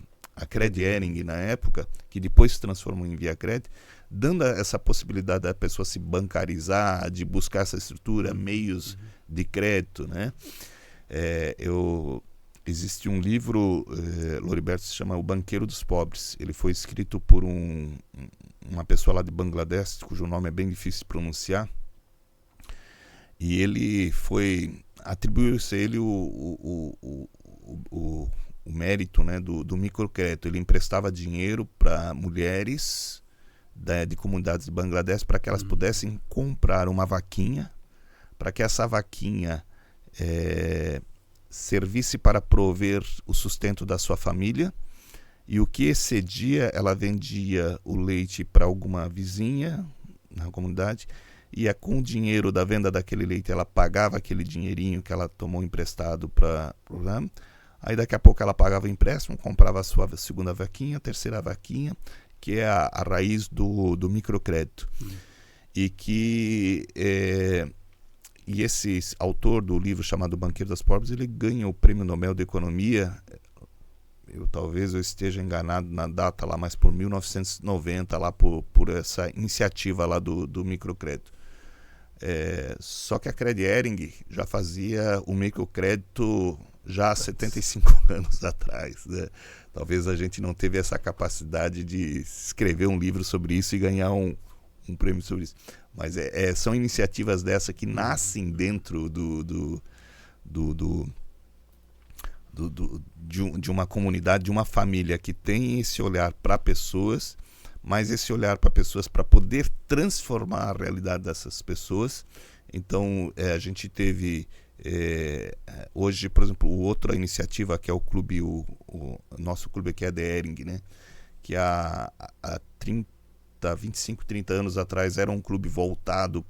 Cred Hering na época, que depois se transformou em ViaCred, dando essa possibilidade da pessoa se bancarizar, de buscar essa estrutura, meios de crédito, né? Existe um livro, Loriberto, se chama O Banqueiro dos Pobres. Ele foi escrito por uma pessoa lá de Bangladesh, cujo nome é bem difícil de pronunciar. E ele atribuiu-se a ele o mérito, né, do microcrédito. Ele emprestava dinheiro para mulheres de comunidades de Bangladesh para que elas pudessem comprar uma vaquinha, para que essa vaquinha servisse para prover o sustento da sua família, e o que excedia, ela vendia o leite para alguma vizinha na comunidade, e com o dinheiro da venda daquele leite ela pagava aquele dinheirinho que ela tomou emprestado para o programa. Aí daqui a pouco ela pagava o empréstimo, comprava a sua segunda vaquinha, terceira vaquinha, que é a raiz do microcrédito. E esse autor do livro chamado Banqueiro dos Pobres, ele ganha o Prêmio Nobel de Economia, talvez eu esteja enganado na data lá, mas por 1990, lá por essa iniciativa lá do microcrédito. Só que a Cred Hering já fazia o microcrédito já há 75 anos atrás, né? Talvez a gente não teve essa capacidade de escrever um livro sobre isso e ganhar um prêmio sobre isso. Mas são iniciativas dessa que nascem dentro de uma comunidade, de uma família que tem esse olhar para pessoas, mas esse olhar para pessoas para poder transformar a realidade dessas pessoas. Então, a gente teve hoje, por exemplo, outra iniciativa que é o clube, o nosso clube aqui é The Ering, né? Que há 25, 30 anos atrás era um clube voltado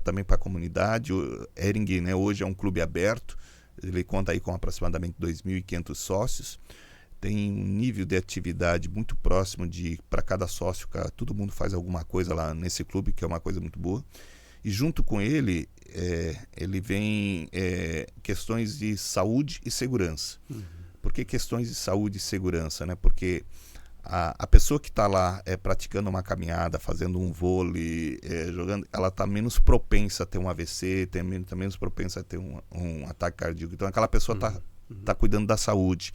também para a comunidade. O Ering, né, hoje é um clube aberto, ele conta aí com aproximadamente 2.500 sócios, tem um nível de atividade muito próximo para cada sócio, todo mundo faz alguma coisa lá nesse clube, que é uma coisa muito boa. E junto com ele, ele vem questões de saúde e segurança. Por que questões de saúde e segurança, né? Porque a pessoa que está lá praticando uma caminhada, fazendo um vôlei, jogando, ela está menos propensa a ter um AVC, está menos propensa a ter um ataque cardíaco. Então aquela pessoa está cuidando da saúde.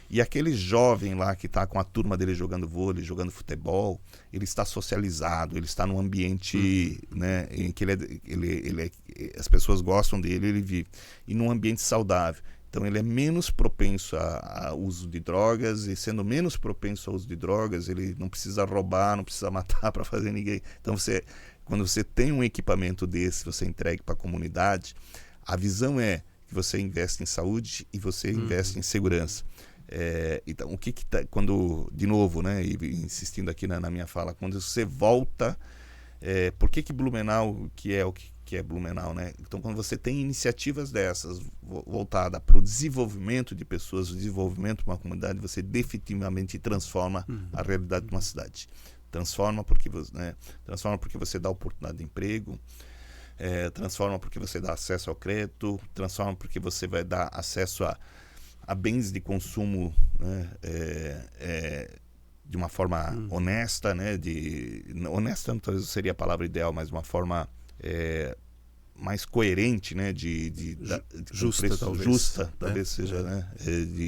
E aquele jovem lá que está com a turma dele jogando vôlei, jogando futebol, ele está socializado, ele está num ambiente, né, em que as pessoas gostam dele, ele vive. E num ambiente saudável. Então ele é menos propenso ao uso de drogas, e sendo menos propenso ao uso de drogas, ele não precisa roubar, não precisa matar para fazer ninguém. Então quando você tem um equipamento desse, você entrega para a comunidade, a visão é que você investe em saúde e você investe em segurança. Então o que tá, quando, de novo, né, e insistindo aqui na minha fala, quando você volta, por que Blumenau, o que é Blumenau, né? Então quando você tem iniciativas dessas voltada para o desenvolvimento de pessoas, o desenvolvimento de uma comunidade, você definitivamente transforma a realidade de uma cidade. Transforma porque você dá oportunidade de emprego, transforma porque você dá acesso ao crédito, transforma porque você vai dar acesso a bens de consumo, né, de uma forma honesta, né, honesta não seria a palavra ideal, mas uma forma mais coerente, né, justa, talvez seja, né,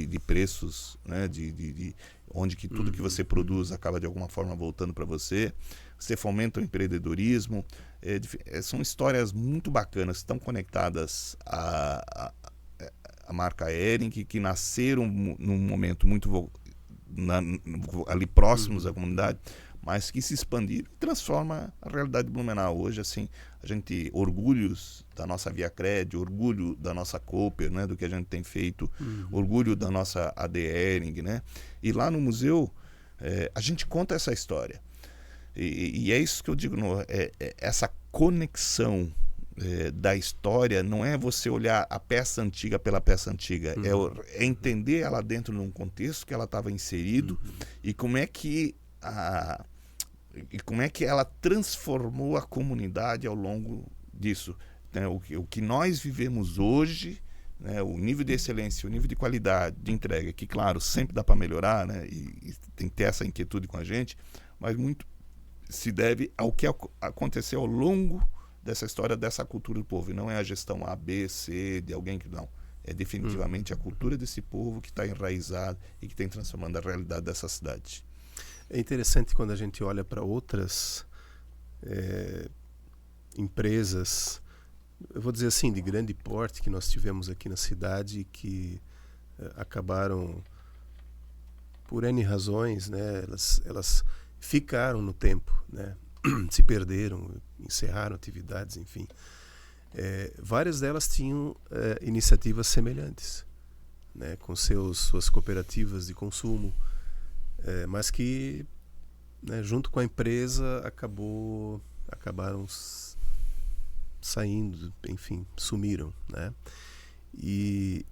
de preços, né, de onde que tudo que você produz acaba de alguma forma voltando para você. Você fomenta o empreendedorismo. São histórias muito bacanas, estão conectadas a marca Ering, que nasceram num momento muito ali próximos à comunidade, mas que se expandiram e transforma a realidade de Blumenau. Hoje, assim, a gente orgulhos da nossa ViaCred, orgulho da nossa Cooper, né, do que a gente tem feito, orgulho da nossa AD Ering, né? E lá no museu, a gente conta essa história. E é isso que eu digo, essa conexão da história não é você olhar a peça antiga pela peça antiga, é entender ela dentro de um contexto que ela estava inserido e como é que ela transformou a comunidade ao longo disso, né? O que nós vivemos hoje, né? O nível de excelência, o nível de qualidade de entrega, que claro, sempre dá para melhorar, né? E tem que ter essa inquietude com a gente, mas muito se deve ao que aconteceu ao longo dessa história, dessa cultura do povo, e não é a gestão A, B, C de alguém que não. É definitivamente a cultura desse povo que está enraizada e que tem transformando a realidade dessa cidade. É interessante quando a gente olha para outras empresas, eu vou dizer assim, de grande porte que nós tivemos aqui na cidade, que acabaram, por N razões, né, elas ficaram no tempo, né, se perderam, encerraram atividades, enfim. Várias delas tinham iniciativas semelhantes, né, com suas cooperativas de consumo, mas que, né, junto com a empresa acabaram saindo, enfim, sumiram, né? E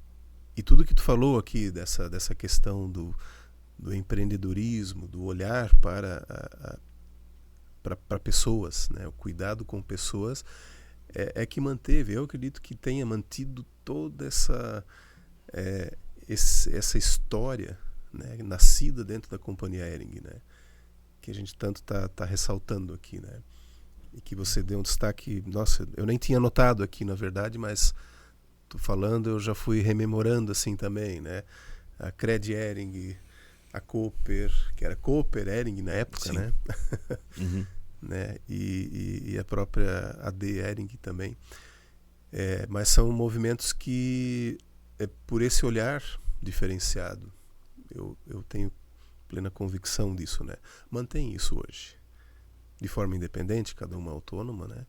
tudo que tu falou aqui dessa questão do empreendedorismo, do olhar para pessoas, né, o cuidado com pessoas, que manteve, eu acredito que tenha mantido toda essa história, né, nascida dentro da companhia Ering, né, que a gente tanto tá ressaltando aqui, né, e que você deu um destaque, nossa, eu nem tinha notado aqui, na verdade, mas tô falando, eu já fui rememorando assim também, né, a Cred Ering, a Cooper, que era Cooper Ering na época, sim, né, né, e a própria AD Ering também, mas são movimentos que é por esse olhar diferenciado. Eu tenho plena convicção disso, né? Mantém isso hoje, de forma independente, cada uma autônoma, né?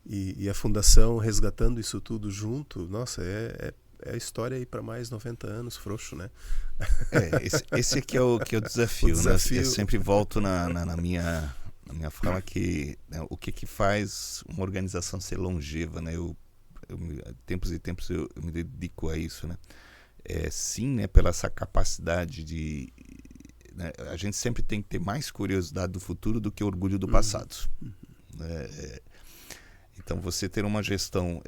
E a Fundação resgatando isso tudo junto, nossa, é a história aí para mais 90 anos, frouxo, né? Esse aqui é o desafio, né? Eu sempre volto na minha fala que, né, o que faz uma organização ser longeva, né? Tempos e tempos eu me dedico a isso, né? Sim, né, pela essa capacidade de, né, a gente sempre tem que ter mais curiosidade do futuro do que orgulho do passado. Então, você ter uma gestão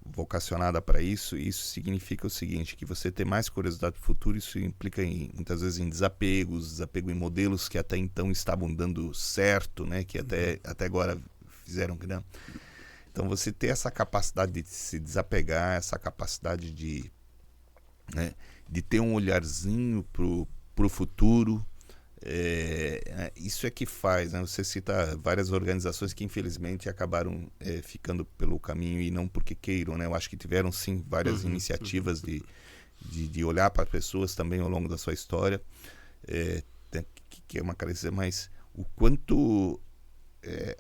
vocacionada para isso significa o seguinte, que você ter mais curiosidade do futuro, isso implica muitas vezes em desapego em modelos que até então estavam dando certo, né, que até agora fizeram que não. Então, você ter essa capacidade de se desapegar, essa capacidade de ter um olharzinho pro futuro, isso é que faz, né? Você cita várias organizações que infelizmente acabaram ficando pelo caminho e não porque queiram, né? Eu acho que tiveram sim várias iniciativas de olhar para pessoas também ao longo da sua história, que é uma carência, mas o quanto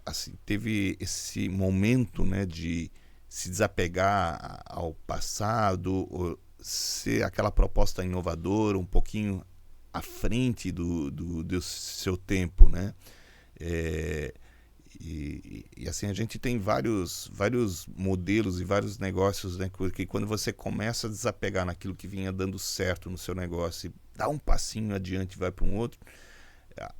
assim, teve esse momento, né, de se desapegar ao passado, ou ser aquela proposta inovadora, um pouquinho à frente do seu tempo, né? E assim, a gente tem vários modelos e vários negócios, né? Porque quando você começa a desapegar naquilo que vinha dando certo no seu negócio e dá um passinho adiante e vai para um outro,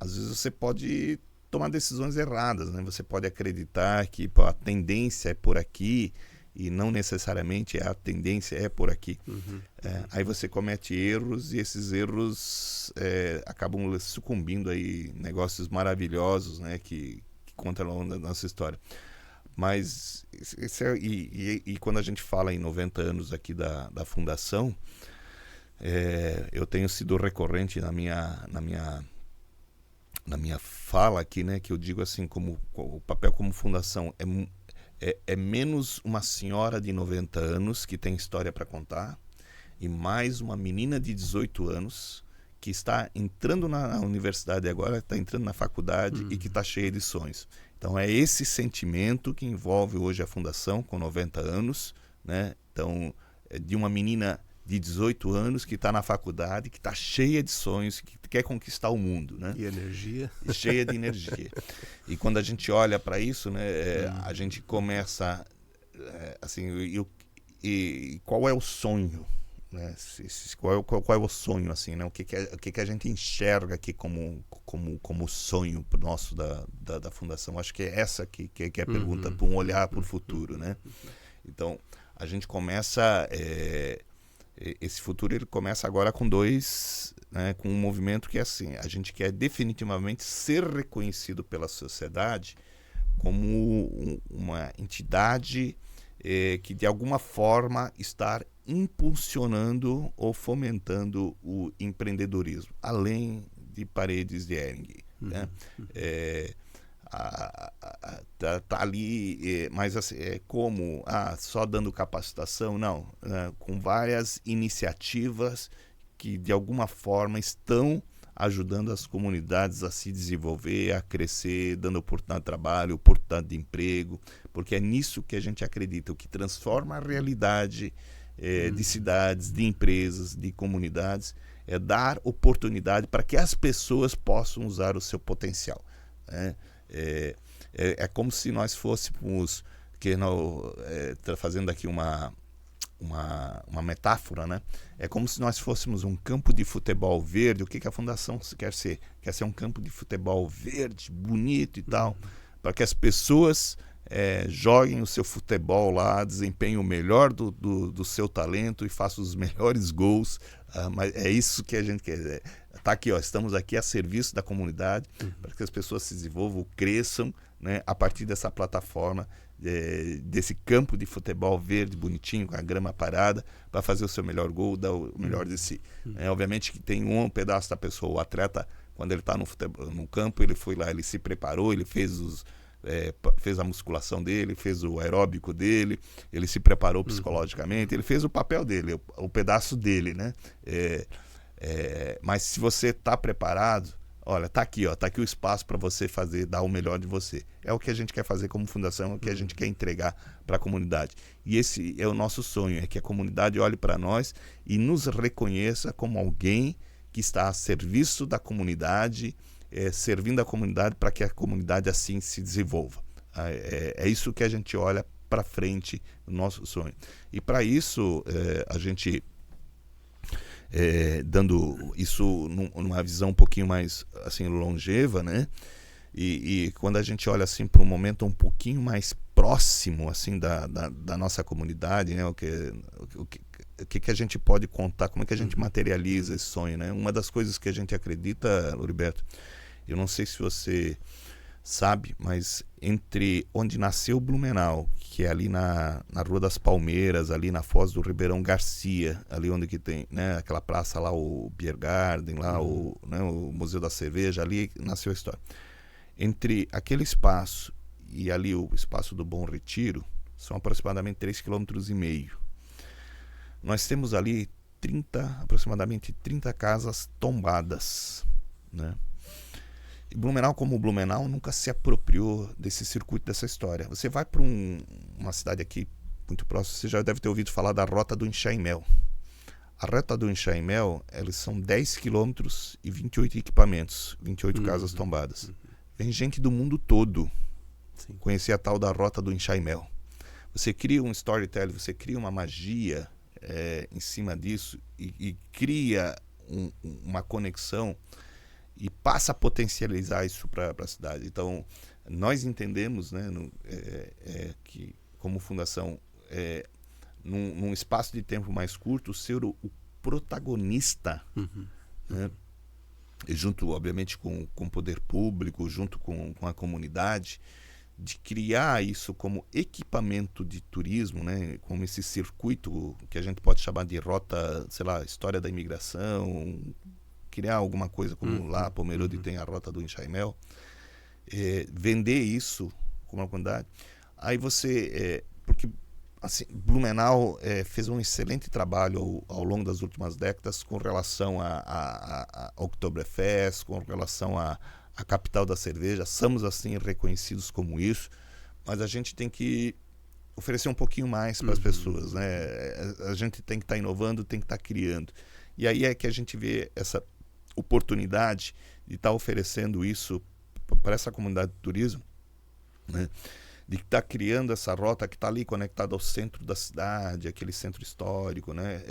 às vezes você pode tomar decisões erradas, né? Você pode acreditar que a tendência é por aqui e não necessariamente a tendência é por aqui. Aí você comete erros e esses erros acabam sucumbindo aí negócios maravilhosos, né, que contam ao longo da nossa história. Mas e quando a gente fala em 90 anos aqui da Fundação, eu tenho sido recorrente na minha fala aqui, né, que eu digo assim, como o papel como fundação é menos uma senhora de 90 anos que tem história para contar e mais uma menina de 18 anos que está entrando na universidade agora, está entrando na faculdade e que está cheia de sonhos. Então é esse sentimento que envolve hoje a Fundação com 90 anos, né? Então, de uma menina de 18 anos que está na faculdade, que está cheia de sonhos, que quer conquistar o mundo, né? E energia. Cheia de energia. E quando a gente olha para isso, né, a gente começa assim, e qual é o sonho, né? Qual é o sonho, assim, né? O que a gente enxerga aqui como sonho nosso da Fundação? Acho que é essa que é a pergunta, para um olhar para o futuro, né? Então, a gente começa esse futuro, ele começa agora com com um movimento que é assim, a gente quer definitivamente ser reconhecido pela sociedade como uma entidade que de alguma forma está impulsionando ou fomentando o empreendedorismo, além de Paredes de Hering, né? Tá ali, mas assim, como só dando capacitação, não, com várias iniciativas que de alguma forma estão ajudando as comunidades a se desenvolver, a crescer, dando oportunidade de trabalho, oportunidade de emprego, porque é nisso que a gente acredita, o que transforma a realidade de cidades, de empresas, de comunidades, é dar oportunidade para que as pessoas possam usar o seu potencial, né? É como se nós fôssemos, fazendo aqui uma metáfora, né? É como se nós fôssemos um campo de futebol verde. O que a Fundação quer ser? Quer ser um campo de futebol verde, bonito e tal, para que as pessoas joguem o seu futebol lá, desempenhem o melhor do seu talento e façam os melhores gols. Mas é isso que a gente quer. Tá aqui, estamos aqui a serviço da comunidade, para que as pessoas se desenvolvam, cresçam, né, a partir dessa plataforma, desse campo de futebol verde, bonitinho, com a grama parada, para fazer o seu melhor gol, dar o melhor de si. Obviamente que tem um pedaço da pessoa, o atleta, quando ele está no campo, ele foi lá, ele se preparou, ele fez fez a musculação dele, fez o aeróbico dele, ele se preparou psicologicamente, ele fez o papel dele, o pedaço dele, né? Mas se você está preparado, olha, tá aqui o espaço para você dar o melhor de você. É o que a gente quer fazer como fundação, é o que a gente quer entregar para a comunidade. E esse é o nosso sonho, é que a comunidade olhe para nós e nos reconheça como alguém que está a serviço da comunidade, servindo a comunidade para que a comunidade assim se desenvolva. É isso que a gente olha para frente no nosso sonho. E para isso, a gente... dando isso numa visão um pouquinho mais assim longeva, né? E quando a gente olha assim para um momento um pouquinho mais próximo assim da nossa comunidade, né? O que a gente pode contar, como é que a gente materializa esse sonho, né? Uma das coisas que a gente acredita, Loriberto, eu não sei se você sabe, mas entre onde nasceu Blumenau, que é ali na Rua das Palmeiras, ali na Foz do Ribeirão Garcia, ali onde que tem, né, aquela praça lá, o Beer Garden, lá o Museu da Cerveja, ali nasceu a história. Entre aquele espaço e ali o espaço do Bom Retiro, são aproximadamente 3,5 km. Nós temos ali aproximadamente 30 casas tombadas, né? E Blumenau, como Blumenau, nunca se apropriou desse circuito, dessa história. Você vai para uma cidade aqui muito próxima, você já deve ter ouvido falar da Rota do Enxaimel. A Rota do Enxaimel, eles são 10 quilômetros e 28 equipamentos, 28 casas tombadas. Vem gente do mundo todo conhecer a tal da Rota do Enxaimel. Você cria um storytelling, você cria uma magia em cima disso e cria uma conexão e passa a potencializar isso para a cidade. Então, nós entendemos, né, que como fundação, num espaço de tempo mais curto, ser o protagonista, né, junto, obviamente, com o poder público, junto com a comunidade, de criar isso como equipamento de turismo, né, como esse circuito que a gente pode chamar de rota, sei lá, história da imigração, criar alguma coisa como lá, Pomerode tem a Rota do Enxaimel, vender isso como uma comunidade. Aí você, porque assim, Blumenau fez um excelente trabalho ao longo das últimas décadas com relação a Oktoberfest, com relação a capital da cerveja. Somos assim reconhecidos como isso, mas a gente tem que oferecer um pouquinho mais para as pessoas, né? A gente tem que estar inovando, tem que estar criando. E aí é que a gente vê essa oportunidade de estar oferecendo isso para essa comunidade de turismo, né? De estar criando essa rota que está ali conectada ao centro da cidade, aquele centro histórico, né?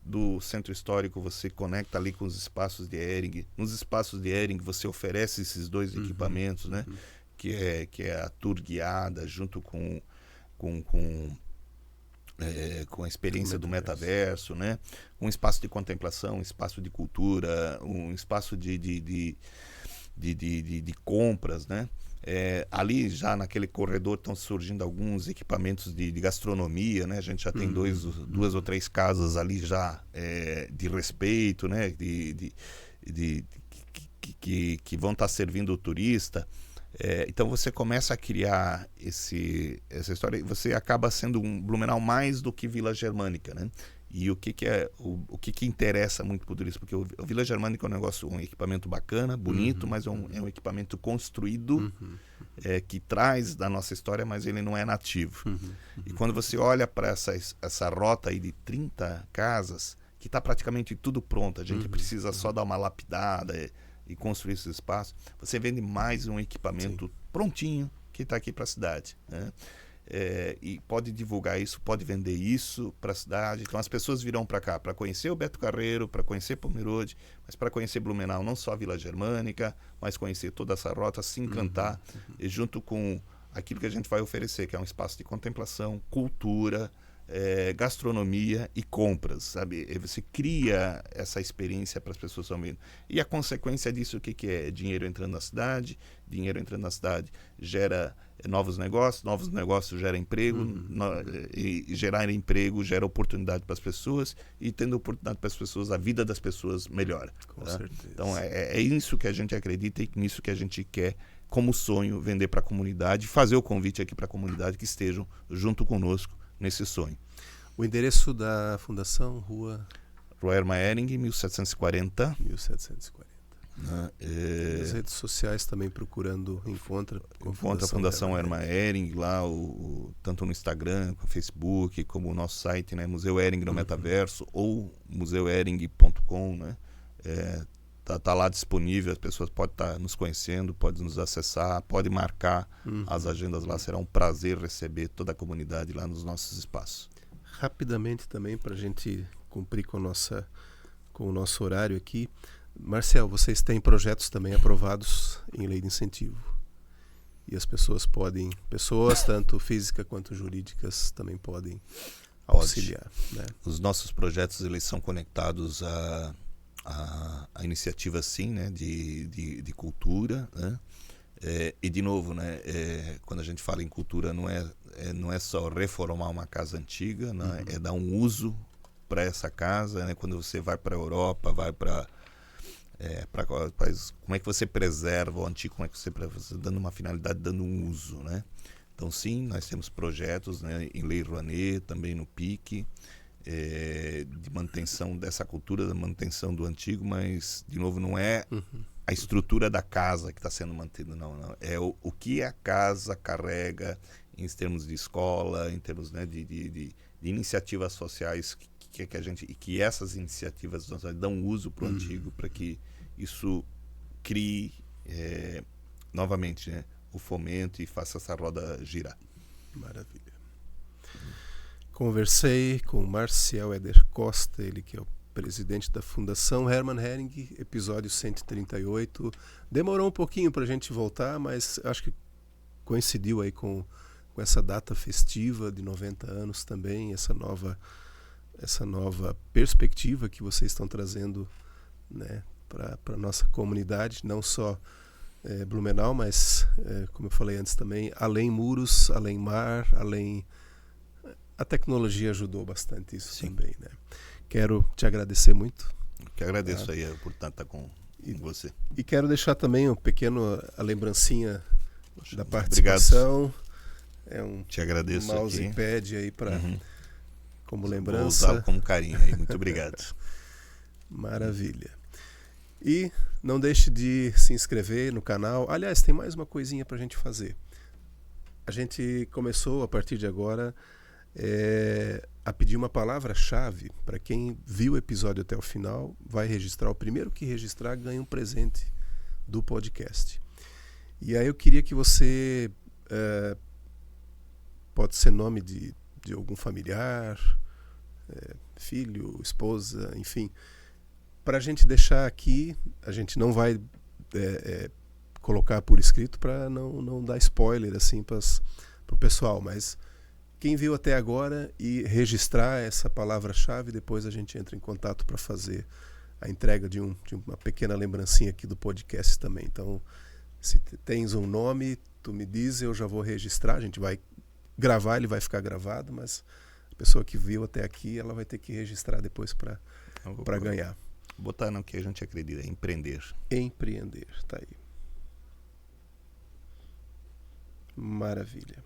Do centro histórico você conecta ali com os espaços de Hering. Nos espaços de Hering você oferece esses dois equipamentos, né? Que é a tour guiada junto com a experiência do metaverso, né? Um espaço de contemplação, um espaço de cultura, um espaço de compras, né? Ali já naquele corredor estão surgindo alguns equipamentos de gastronomia, né? A gente já tem duas ou três casas ali já de respeito, né? Que vão estar servindo o turista. Então você começa a criar essa história e você acaba sendo um Blumenau mais do que Vila Germânica, né? E o que interessa muito por isso? Porque o Vila Germânica é um equipamento bacana, bonito, mas é um equipamento construído que traz da nossa história, mas ele não é nativo. E quando você olha para essa rota aí de 30 casas, que está praticamente tudo pronto, a gente precisa só dar uma lapidada e construir esse espaço, você vende mais um equipamento prontinho que está aqui para a cidade, né? E pode divulgar isso, pode vender isso para a cidade. Então as pessoas virão para cá para conhecer o Beto Carreiro, para conhecer Pomerode, mas para conhecer Blumenau, não só a Vila Germânica, mas conhecer toda essa rota, se encantar, e junto com aquilo que a gente vai oferecer, que é um espaço de contemplação, cultura, gastronomia e compras, sabe? E você cria essa experiência para as pessoas que estão vindo. E a consequência disso, o que é? Dinheiro entrando na cidade, gera novos negócios gera emprego, e gerar emprego gera oportunidade para as pessoas, e tendo oportunidade para as pessoas, a vida das pessoas melhora. Com tá? certeza. Então é isso que a gente acredita e nisso que a gente quer como sonho, vender para a comunidade, fazer o convite aqui para a comunidade que estejam junto conosco nesse sonho. O endereço da fundação, Rua Hermann Hering, 1740. 1740. As redes sociais também procurando encontra a Fundação Hermann Hering lá, tanto no Instagram, no Facebook, como o nosso site, né, Museu Hering no Metaverso, ou museuhering.com, né? Tá lá disponível, as pessoas podem estar nos conhecendo, podem nos acessar, podem marcar as agendas lá, será um prazer receber toda a comunidade lá nos nossos espaços. Rapidamente também, para a gente cumprir com o nosso horário aqui, Marcel, vocês têm projetos também aprovados em lei de incentivo. E as pessoas tanto físicas quanto jurídicas, também podem auxiliar. Né? Os nossos projetos, eles são conectados a iniciativas, sim, né, de cultura, né? E, de novo, né, quando a gente fala em cultura, não é só reformar uma casa antiga, né? É dar um uso para essa casa, né? Quando você vai para a Europa, vai para como é que você preserva o antigo, como é que você dando uma finalidade, dando um uso, né? Então, sim, nós temos projetos, né, em Lei Rouanet, também no PIC, de manutenção dessa cultura, da manutenção do antigo, mas, de novo, não é a estrutura da casa que está sendo mantida, não. É o que a casa carrega em termos de escola, em termos, né, de iniciativas sociais que a gente, e que essas iniciativas dão uso para o antigo, para que isso crie novamente, né, o fomento e faça essa roda girar. Maravilha. Conversei com Marcel Eder Costa, ele que é o presidente da Fundação Hermann Hering, episódio 138. Demorou um pouquinho para a gente voltar, mas acho que coincidiu aí com essa data festiva de 90 anos também, essa nova perspectiva que vocês estão trazendo, né, para a nossa comunidade, não só Blumenau, mas, como eu falei antes também, além muros, além mar, além... A tecnologia ajudou bastante isso. Sim. Também, né? Quero te agradecer muito. Que agradeço aí por estar com você. E quero deixar também a lembrancinha da participação. Obrigado. Te agradeço. Mousepad aí para como lembrança. Vou usar com carinho aí. Muito obrigado. Maravilha. E não deixe de se inscrever no canal. Aliás, tem mais uma coisinha para a gente fazer. A gente começou, a partir de agora, a pedir uma palavra-chave. Para quem viu o episódio até o final, vai registrar. O primeiro que registrar ganha um presente do podcast. E aí eu queria que você... pode ser nome de algum familiar, filho, esposa, enfim... Para a gente deixar aqui, a gente não vai colocar por escrito para não dar spoiler assim para o pessoal, mas quem viu até agora e registrar essa palavra-chave, depois a gente entra em contato para fazer a entrega de uma pequena lembrancinha aqui do podcast também. Então, se tens um nome, tu me diz, eu já vou registrar, a gente vai gravar, ele vai ficar gravado, mas a pessoa que viu até aqui, ela vai ter que registrar depois para ganhar. Botar no que a gente acredita, empreender. Empreender, tá aí. Maravilha.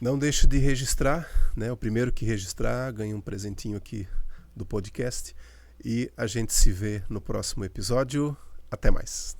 Não deixe de registrar, né? O primeiro que registrar ganha um presentinho aqui do podcast. E a gente se vê no próximo episódio. Até mais.